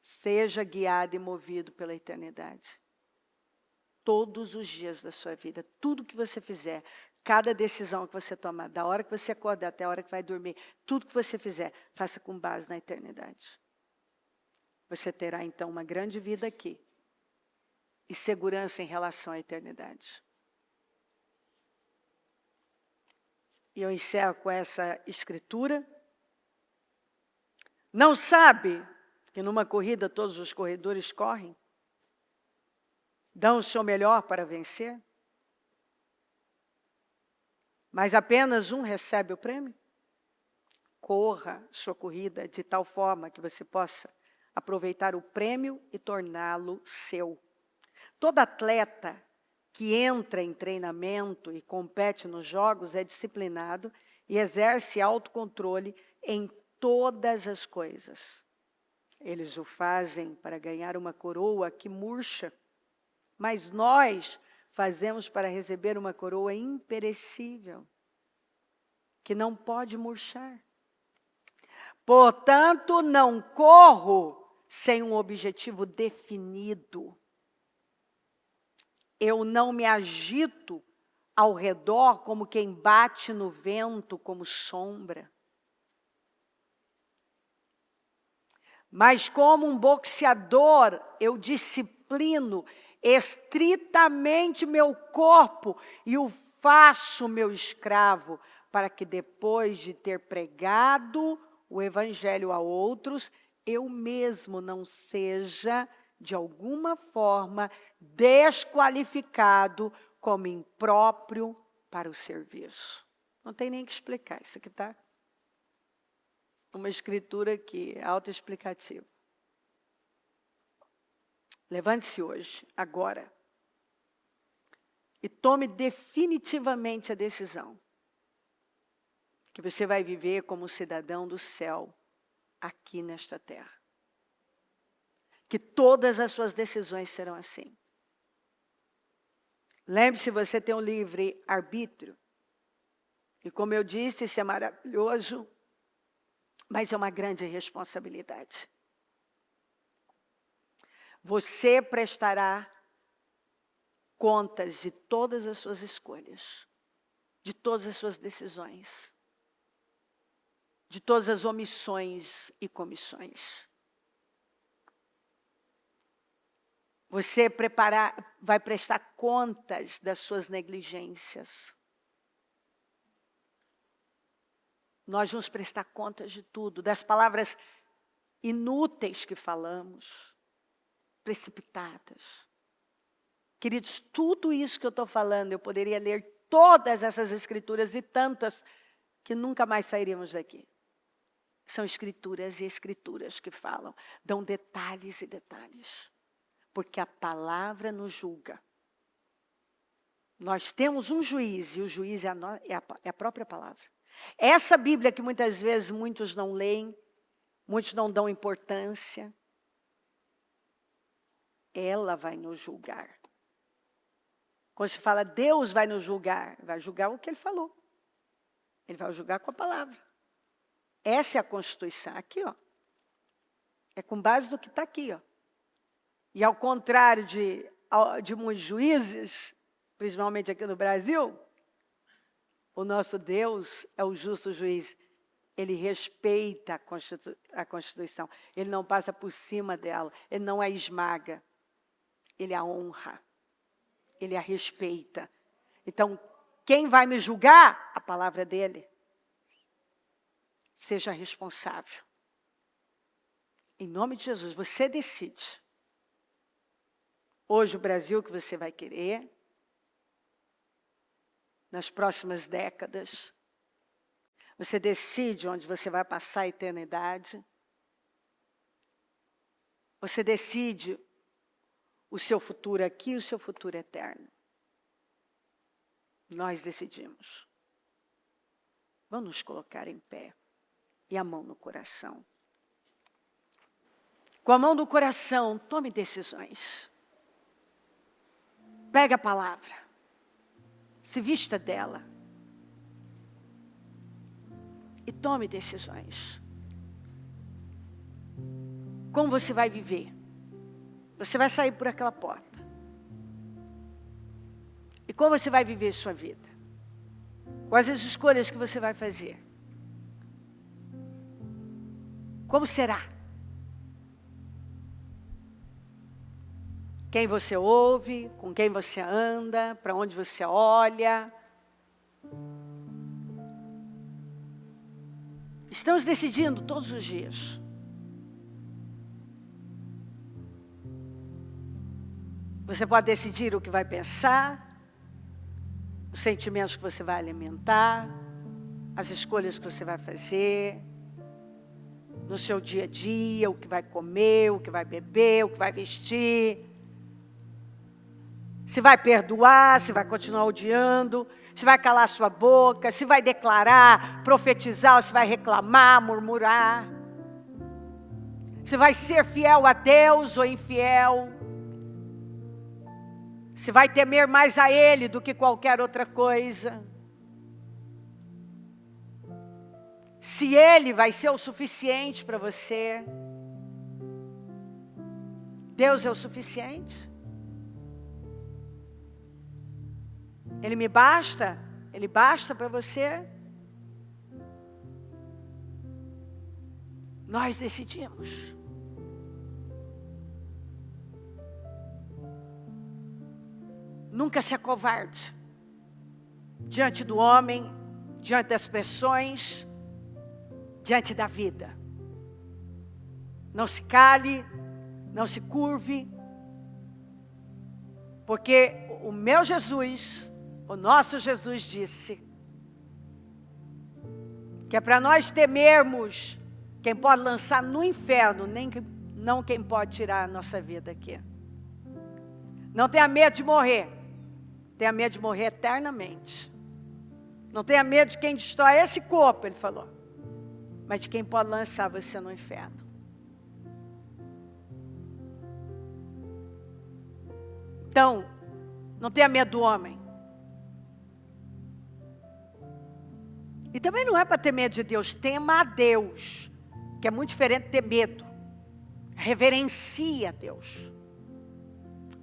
Seja guiado e movido pela eternidade. Todos os dias da sua vida, tudo que você fizer, cada decisão que você tomar, da hora que você acordar até a hora que vai dormir, tudo que você fizer, faça com base na eternidade. Você terá então uma grande vida aqui e segurança em relação à eternidade. E eu encerro com essa escritura. Não sabe que numa corrida todos os corredores correm? Dão o seu melhor para vencer? Mas apenas um recebe o prêmio? Corra sua corrida de tal forma que você possa aproveitar o prêmio e torná-lo seu. Todo atleta que entra em treinamento e compete nos jogos é disciplinado e exerce autocontrole em todas as coisas. Eles o fazem para ganhar uma coroa que murcha, mas nós fazemos para receber uma coroa imperecível, que não pode murchar. Portanto, não corro sem um objetivo definido. Eu não me agito ao redor como quem bate no vento como sombra. Mas como um boxeador, eu disciplino estritamente meu corpo e o faço meu escravo, para que depois de ter pregado o evangelho a outros, eu mesmo não seja, de alguma forma, desqualificado como impróprio para o serviço. Não tem nem que explicar, isso aqui está uma escritura que é autoexplicativa. Levante-se hoje, agora, e tome definitivamente a decisão que você vai viver como cidadão do céu aqui nesta terra. Que todas as suas decisões serão assim. Lembre-se, você tem um livre arbítrio. E como eu disse, isso é maravilhoso, mas é uma grande responsabilidade. Você prestará contas de todas as suas escolhas, de todas as suas decisões, de todas as omissões e comissões. Você vai prestar contas das suas negligências. Nós vamos prestar contas de tudo, das palavras inúteis que falamos, precipitadas. Queridos, tudo isso que eu estou falando, eu poderia ler todas essas escrituras e tantas que nunca mais sairíamos daqui. São escrituras e escrituras que falam, dão detalhes e detalhes. Porque a palavra nos julga. Nós temos um juiz, e o juiz é a própria palavra. Essa Bíblia que muitas vezes muitos não leem, muitos não dão importância, ela vai nos julgar. Quando se fala Deus vai nos julgar, vai julgar o que Ele falou. Ele vai julgar com a palavra. Essa é a Constituição. Aqui, ó. É com base no que está aqui, ó. E ao contrário de muitos juízes, principalmente aqui no Brasil, o nosso Deus é o justo juiz. Ele respeita a Constituição. Ele não passa por cima dela. Ele não a esmaga. Ele a honra. Ele a respeita. Então, quem vai me julgar? A palavra dele. Seja responsável. Em nome de Jesus, você decide. Hoje o Brasil que você vai querer. Nas próximas décadas. Você decide onde você vai passar a eternidade. Você decide o seu futuro aqui e o seu futuro eterno. Nós decidimos. Vamos nos colocar em pé. e a mão no coração. Com a mão no coração, tome decisões. Pega a palavra. Se vista dela. E tome decisões. Como você vai viver? Você vai sair por aquela porta. E como você vai viver sua vida? Quais as escolhas que você vai fazer? Como será? Quem você ouve, com quem você anda, para onde você olha. Estamos decidindo todos os dias. Você pode decidir o que vai pensar, os sentimentos que você vai alimentar, as escolhas que você vai fazer, no seu dia a dia, o que vai comer, o que vai beber, o que vai vestir. Se vai perdoar, se vai continuar odiando, se vai calar sua boca, se vai declarar, profetizar, ou se vai reclamar, murmurar. Se vai ser fiel a Deus ou infiel. Se vai temer mais a Ele do que qualquer outra coisa. Se Ele vai ser o suficiente para você. Deus é o suficiente. Ele me basta? Ele basta para você? Nós decidimos. Nunca se acovarde diante do homem, diante das pressões, diante da vida. Não se cale, não se curve, porque o meu Jesus, o nosso Jesus disse que é para nós temermos quem pode lançar no inferno, não quem pode tirar a nossa vida aqui. Não tenha medo de morrer. Tenha medo de morrer eternamente. Não tenha medo de quem destrói esse corpo, ele falou. Mas de quem pode lançar você no inferno. Então, não tenha medo do homem. E também não é para ter medo de Deus. Tema a Deus. Que é muito diferente de ter medo. Reverencie a Deus.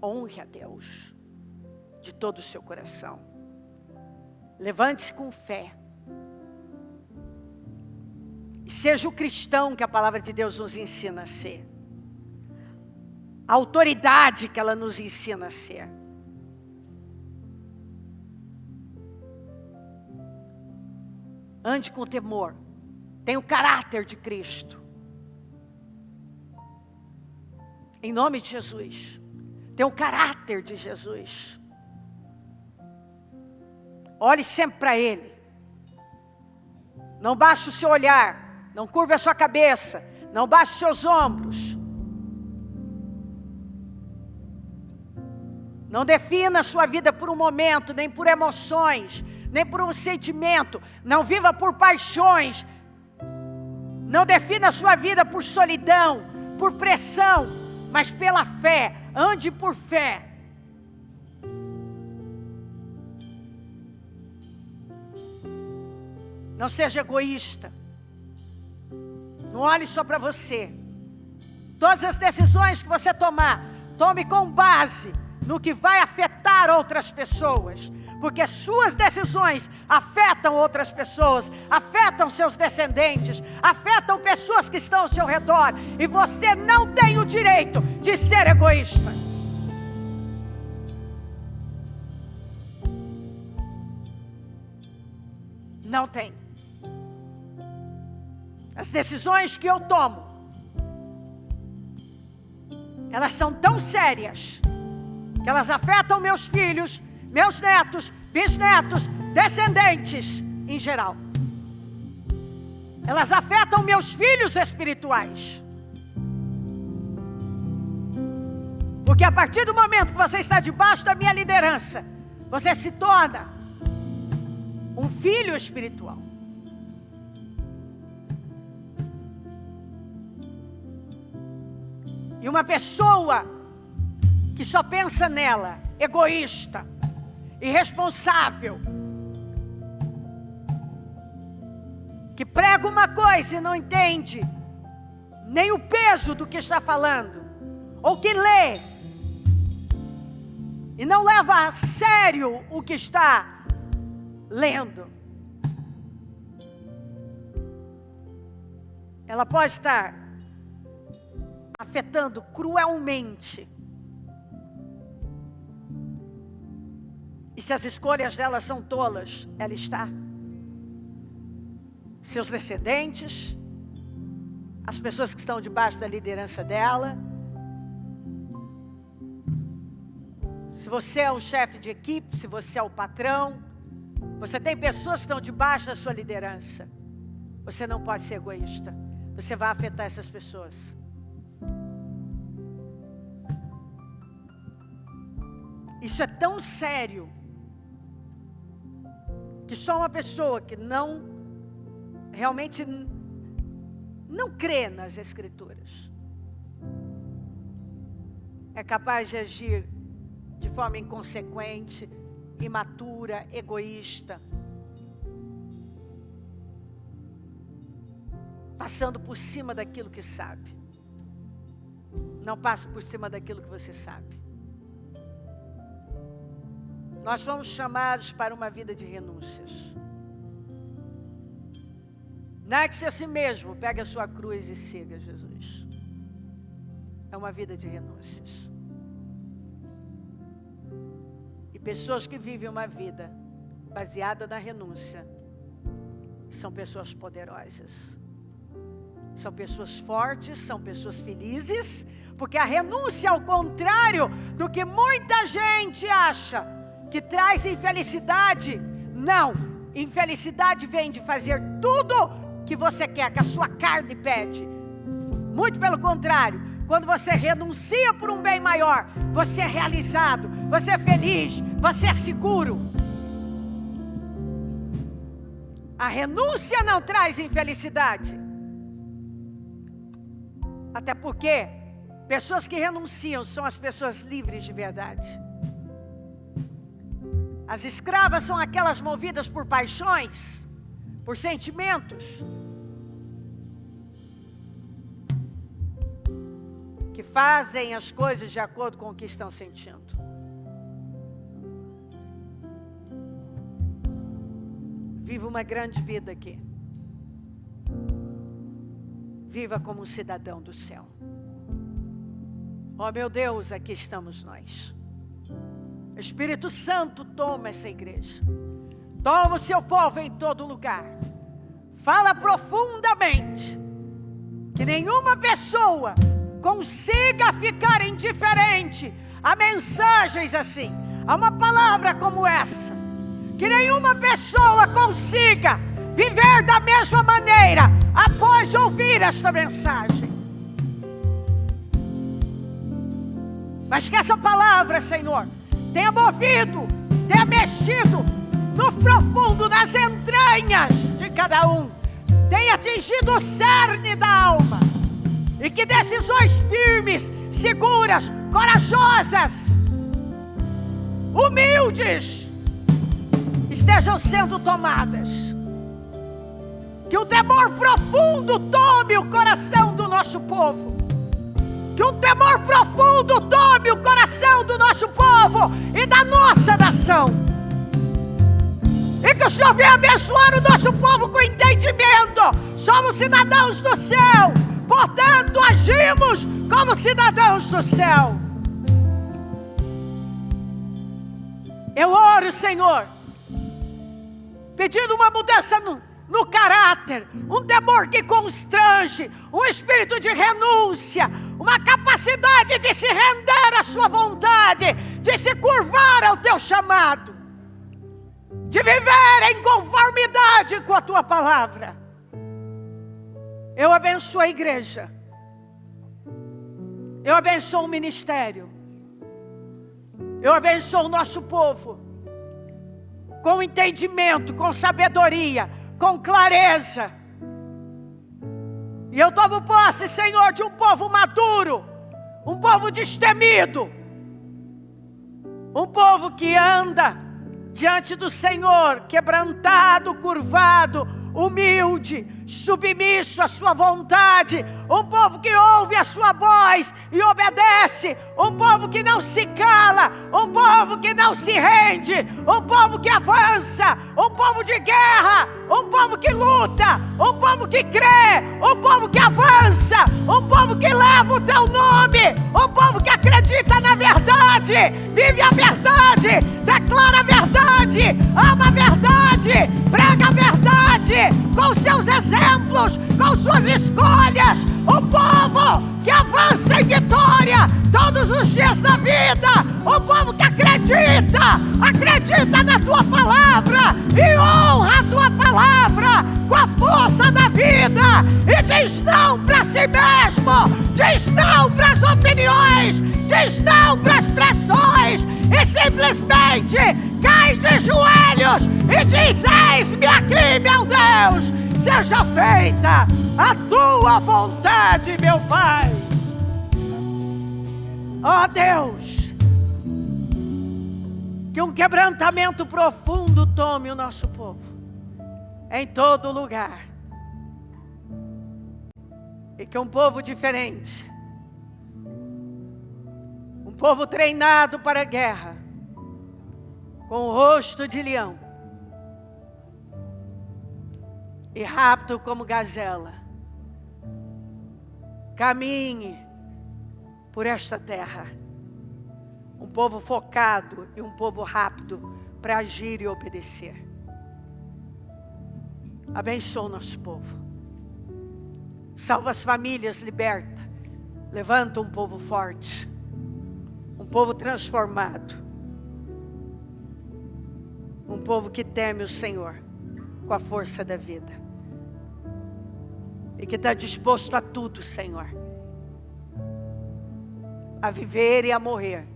Honre a Deus. De todo o seu coração. Levante-se com fé. E seja o cristão que a palavra de Deus nos ensina a ser. A autoridade que ela nos ensina a ser. Ande com temor. Tenha o caráter de Cristo. Em nome de Jesus. Tenha o caráter de Jesus. Olhe sempre para Ele. Não baixe o seu olhar. Não curve a sua cabeça. Não baixe os seus ombros. Não defina a sua vida por um momento, nem por emoções, nem por um sentimento. Não viva por paixões. Não defina a sua vida por solidão, por pressão, mas pela fé. Ande por fé. Não seja egoísta. Não olhe só para você. Todas as decisões que você tomar, tome com base no que vai afetar outras pessoas. Porque suas decisões afetam outras pessoas, afetam seus descendentes, afetam pessoas que estão ao seu redor. E você não tem o direito de ser egoísta. Não tem. As decisões que eu tomo, elas são tão sérias, que elas afetam meus filhos, meus netos, bisnetos, descendentes em geral. Elas afetam meus filhos espirituais. Porque a partir do momento que você está debaixo da minha liderança, você se torna um filho espiritual. uma pessoa que só pensa nela, egoísta, irresponsável, que prega uma coisa e não entende nem o peso do que está falando, ou que lê e não leva a sério o que está lendo, ela pode estar afetando cruelmente. E se as escolhas dela são tolas, ela está. Seus descendentes, as pessoas que estão debaixo da liderança dela. Se você é o chefe de equipe, se você é o patrão, você tem pessoas que estão debaixo da sua liderança. Você não pode ser egoísta. Você vai afetar essas pessoas. Isso é tão sério que só uma pessoa que realmente não crê nas Escrituras é capaz de agir de forma inconsequente, imatura, egoísta, passando por cima daquilo que sabe. Não passe por cima daquilo que você sabe. Nós fomos chamados para uma vida de renúncias. Negue-se a si mesmo, pegue a sua cruz e siga Jesus. É uma vida de renúncias. E pessoas que vivem uma vida baseada na renúncia são pessoas poderosas. São pessoas fortes, são pessoas felizes, porque a renúncia, ao contrário do que muita gente acha, que traz infelicidade, não. Infelicidade vem de fazer tudo que você quer, que a sua carne pede. Muito pelo contrário, quando você renuncia por um bem maior, você é realizado, você é feliz, você é seguro. A renúncia não traz infelicidade. Até porque pessoas que renunciam são as pessoas livres de verdade. As escravas são aquelas movidas por paixões, por sentimentos, que fazem as coisas de acordo com o que estão sentindo. Viva uma grande vida aqui. Viva como um cidadão do céu. Oh meu Deus, aqui estamos nós. Espírito Santo, toma essa igreja. Toma o seu povo em todo lugar. Fala profundamente. Que nenhuma pessoa consiga ficar indiferente a mensagens assim, a uma palavra como essa. Que nenhuma pessoa consiga viver da mesma maneira após ouvir esta mensagem. Mas que essa palavra, Senhor, tenha movido, tenha mexido no profundo, nas entranhas de cada um, tenha atingido o cerne da alma, e que decisões firmes, seguras, corajosas, humildes estejam sendo tomadas. Que o temor profundo tome o coração do nosso povo. Que o temor profundo tome o coração do nosso povo e da nossa nação. E que o Senhor venha abençoar o nosso povo com entendimento. Somos cidadãos do céu, portanto agimos como cidadãos do céu. Eu oro, Senhor, pedindo uma mudança no caráter, um temor que constrange, um espírito de renúncia, uma capacidade de se render à sua vontade, de se curvar ao teu chamado, de viver em conformidade com a tua palavra. Eu abençoo a igreja, eu abençoo o ministério, eu abençoo o nosso povo, com entendimento, com sabedoria, com clareza. E eu tomo posse, Senhor, de um povo maduro, um povo destemido, um povo que anda diante do Senhor, quebrantado, curvado, humilde, submisso à sua vontade, um povo que ouve a sua voz e obedece, um povo que não se cala, um povo que não se rende, um povo que avança, um povo de guerra, um povo que luta, um povo que crê, um povo que avança, um povo que leva o teu nome, um povo que acredita na verdade, vive a verdade, declara a verdade, ama a verdade, prega a verdade, com seus exemplos, com suas escolhas, um povo que avança em vitória todos os dias da vida, um povo que acredita na tua palavra e honra a tua palavra com a força da vida e diz não para si mesmo, diz não para as opiniões, diz não para as pressões e simplesmente cai de joelhos e diz: eis-me aqui, meu Deus, seja feita a tua vontade, meu Pai. Ó Deus, que um quebrantamento profundo tome o nosso povo em todo lugar, e que um povo diferente, um povo treinado para a guerra, com o rosto de leão e rápido como gazela, caminhe por esta terra, um povo focado e um povo rápido para agir e obedecer. Abençoa o nosso povo, salva as famílias, liberta, levanta um povo forte, um povo transformado, um povo que teme o Senhor com a força da vida e que está disposto a tudo, Senhor, a viver e a morrer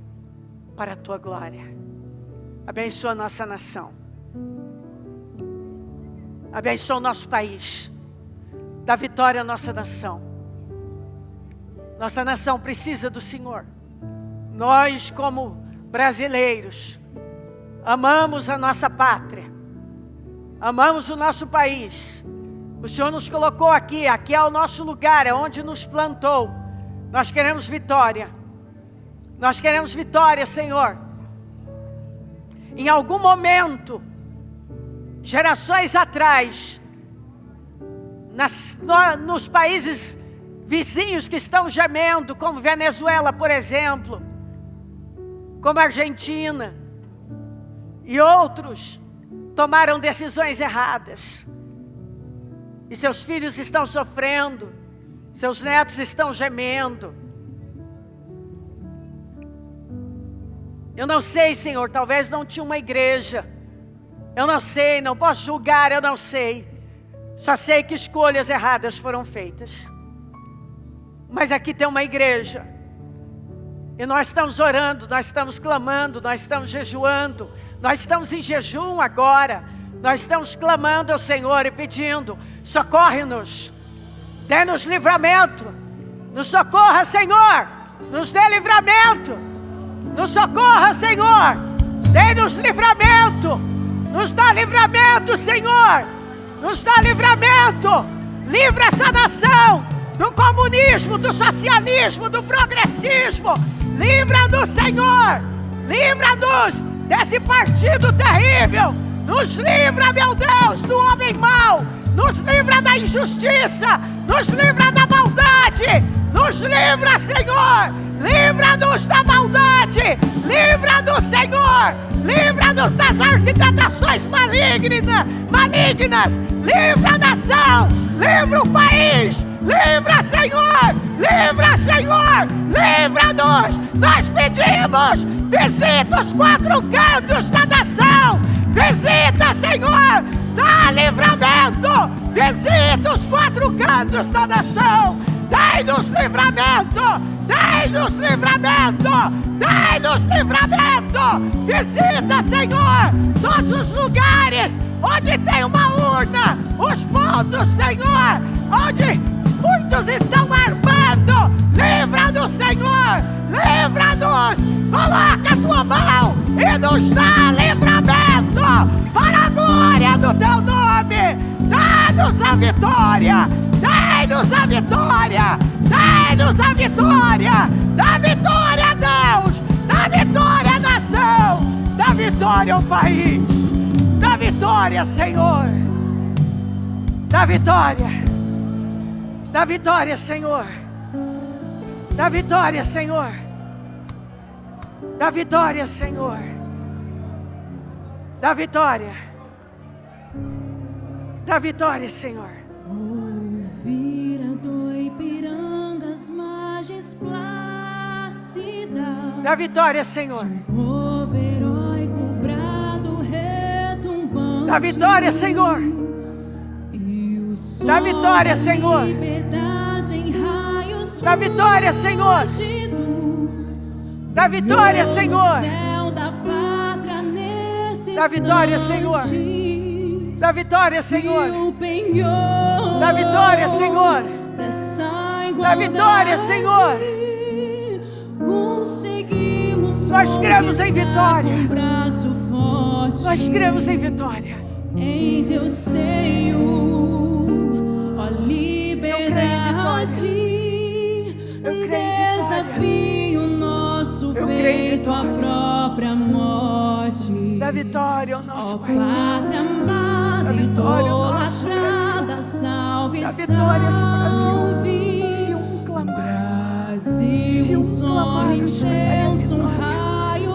para a tua glória. Abençoa a nossa nação, abençoa o nosso país, dá vitória à nossa nação. Nossa nação precisa do Senhor. Nós, como brasileiros, amamos a nossa pátria, amamos o nosso país. O Senhor nos colocou aqui, aqui é o nosso lugar, é onde nos plantou. Nós queremos vitória, nós queremos vitória, Senhor. Em algum momento, gerações atrás, nos países vizinhos que estão gemendo, como Venezuela, por exemplo, como Argentina e outros, tomaram decisões erradas. E seus filhos estão sofrendo, seus netos estão gemendo. Eu não sei, Senhor, talvez não tinha uma igreja. Eu não sei, não posso julgar, eu não sei. Só sei que escolhas erradas foram feitas. Mas aqui tem uma igreja. E nós estamos orando, nós estamos clamando, nós estamos jejuando. Nós estamos em jejum agora. Nós estamos clamando ao Senhor e pedindo: socorre-nos, dê-nos livramento, nos socorra, Senhor, nos dê livramento, nos socorra, Senhor, dê-nos livramento, nos dá livramento, Senhor, nos dá livramento, livra essa nação do comunismo, do socialismo, do progressismo, livra-nos, Senhor, livra-nos desse partido terrível, nos livra, meu Deus, do homem mau, nos livra da injustiça, nos livra da maldade, nos livra, Senhor, livra-nos da maldade, livra-nos, Senhor, livra-nos das arquitetações malignas, livra a nação, livra o país, livra, Senhor, livra-nos, nós pedimos, visita os quatro cantos da nação, visita, Senhor, dá livramento, visita os quatro cantos da nação, dai-nos livramento, visita, Senhor, todos os lugares onde tem uma urna, os pontos, Senhor, onde muitos estão armando, livra-nos, Senhor, livra-nos, coloca a tua mão e nos dá livramento para a glória do teu nome. Dá-nos a vitória, dá-nos a vitória, dá-nos a vitória, dá vitória a Deus, dá vitória à nação, dá vitória ao país, dá vitória, Senhor, dá vitória, Senhor, dá vitória, Senhor, dá vitória, Senhor, dá vitória, dá vitória, Senhor. Ouvir a do Ipiranga, as margens plácidas, dá vitória, Senhor, de um povo heróico, brado retumbante, dá vitória, Senhor, e o sol dá vitória, da Senhor, liberdade em raios dá vitória, Senhor, fúlgidos, dá vitória, brilhou no Senhor, céu da pátria nesse dá vitória, Senhor, instante. dá vitória, Se Senhor, o penhor dá vitória, Senhor, dessa dá vitória, Senhor. Conseguimos Nós cremos em vitória. com um braço forte. Nós cremos em vitória. Em teu seio, ó liberdade. Eu creio em vitória. Desafio nosso Eu creio em peito à vitória. própria morte. Dá vitória ao Ó nosso país. pátria amada, Dá vitória ao nosso idolatrada, salve, Dá vitória a esse Brasil. salve. Se um clamar, Brasil, se um um sonho clamar, o Senhor daria intenso, um vitória. raio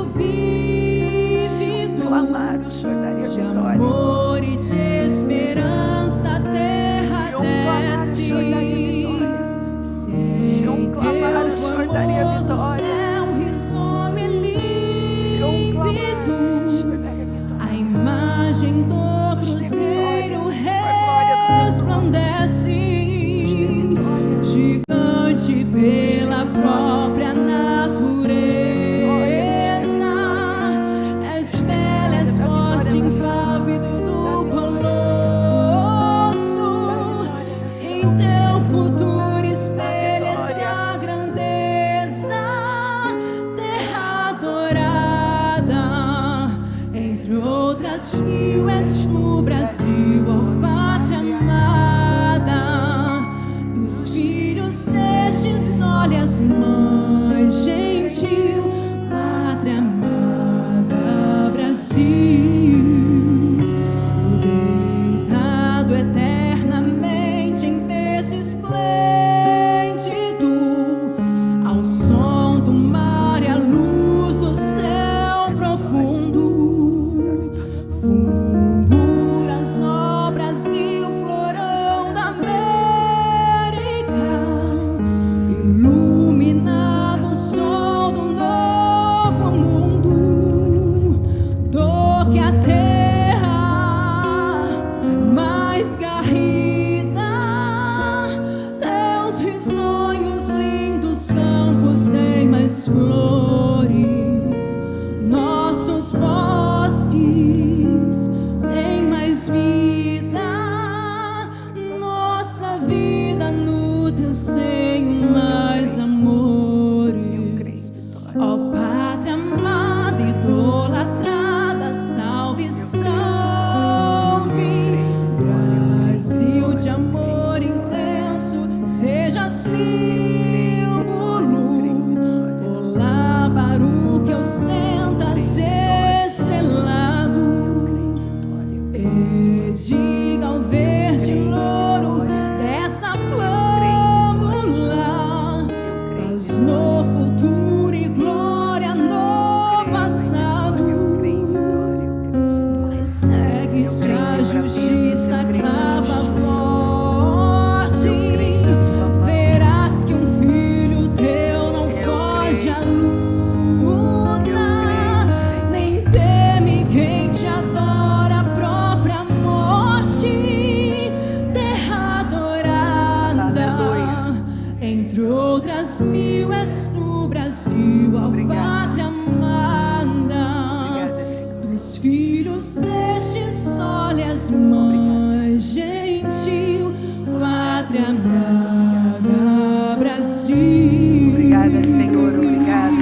se um vívido clamar, o Senhor daria de vitória. amor e de esperança, a terra Se um clamar, o Senhor daria vitória. Se um clamar, o Senhor daria formoso vitória. céu, risonho e Se um clamar, o límpido, Senhor daria a vitória. imagem do cruzeiro resplandece, gigante pela própria natureza. És bela, és forte, impávido do colosso. Em teu futuro espelha-se a grandeza, terra adorada. Entre outras mil és tu, Brasil, ó pátria amada. Dos filhos destes olhas, mãe gentil, pátria amada, Brasil. O deitado eternamente em berço esplêndido, ao som do mar e à luz do céu profundo. Fulguras, ó Brasil, florão da América, iluminado o sol do novo mundo. Dor que a terra mais garrida, teus risonhos lindos campos têm mais flores, nossos bosques têm mais vida, nossa vida no teu seio mais amores. Ó pátria amada, idolatrada, salve, salve. Brasil de amor intenso, seja símbolo. Olá, Baru que ostentas estrelado. E diga ao verde louro dessa flâmula, paz no futuro e glória no passado. Mas segue-se a justiça, clava forte. Verás que um filho teu não foge à luta, nem teme quem te adora, a própria morte, terra adorada. Entre outras mil és tu, Brasil, ó pátria amada. Dos filhos destes olhas, mãe gentil, pátria amada, Brasil. Obrigada, Senhor, obrigada.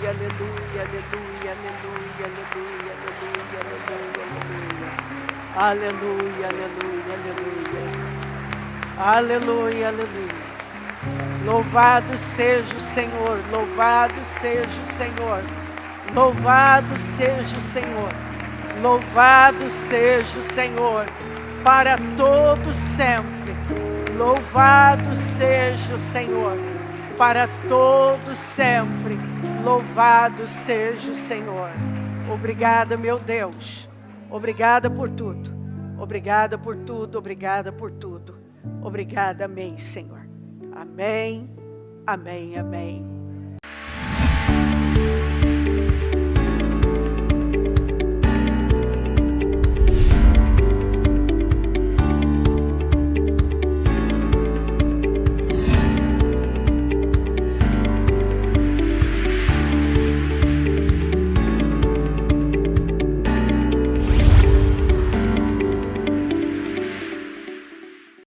aleluia, aleluia, aleluia, aleluia, aleluia, aleluia, aleluia, aleluia, aleluia, aleluia, aleluia. Louvado seja o Senhor, louvado seja o Senhor, louvado seja o Senhor, louvado seja o Senhor, para todo sempre. Louvado seja o Senhor, para todo sempre. Louvado seja o Senhor. Obrigada, meu Deus. Obrigada por tudo. Obrigada por tudo, obrigada por tudo. Obrigada, amém, Senhor. Amém, amém, amém.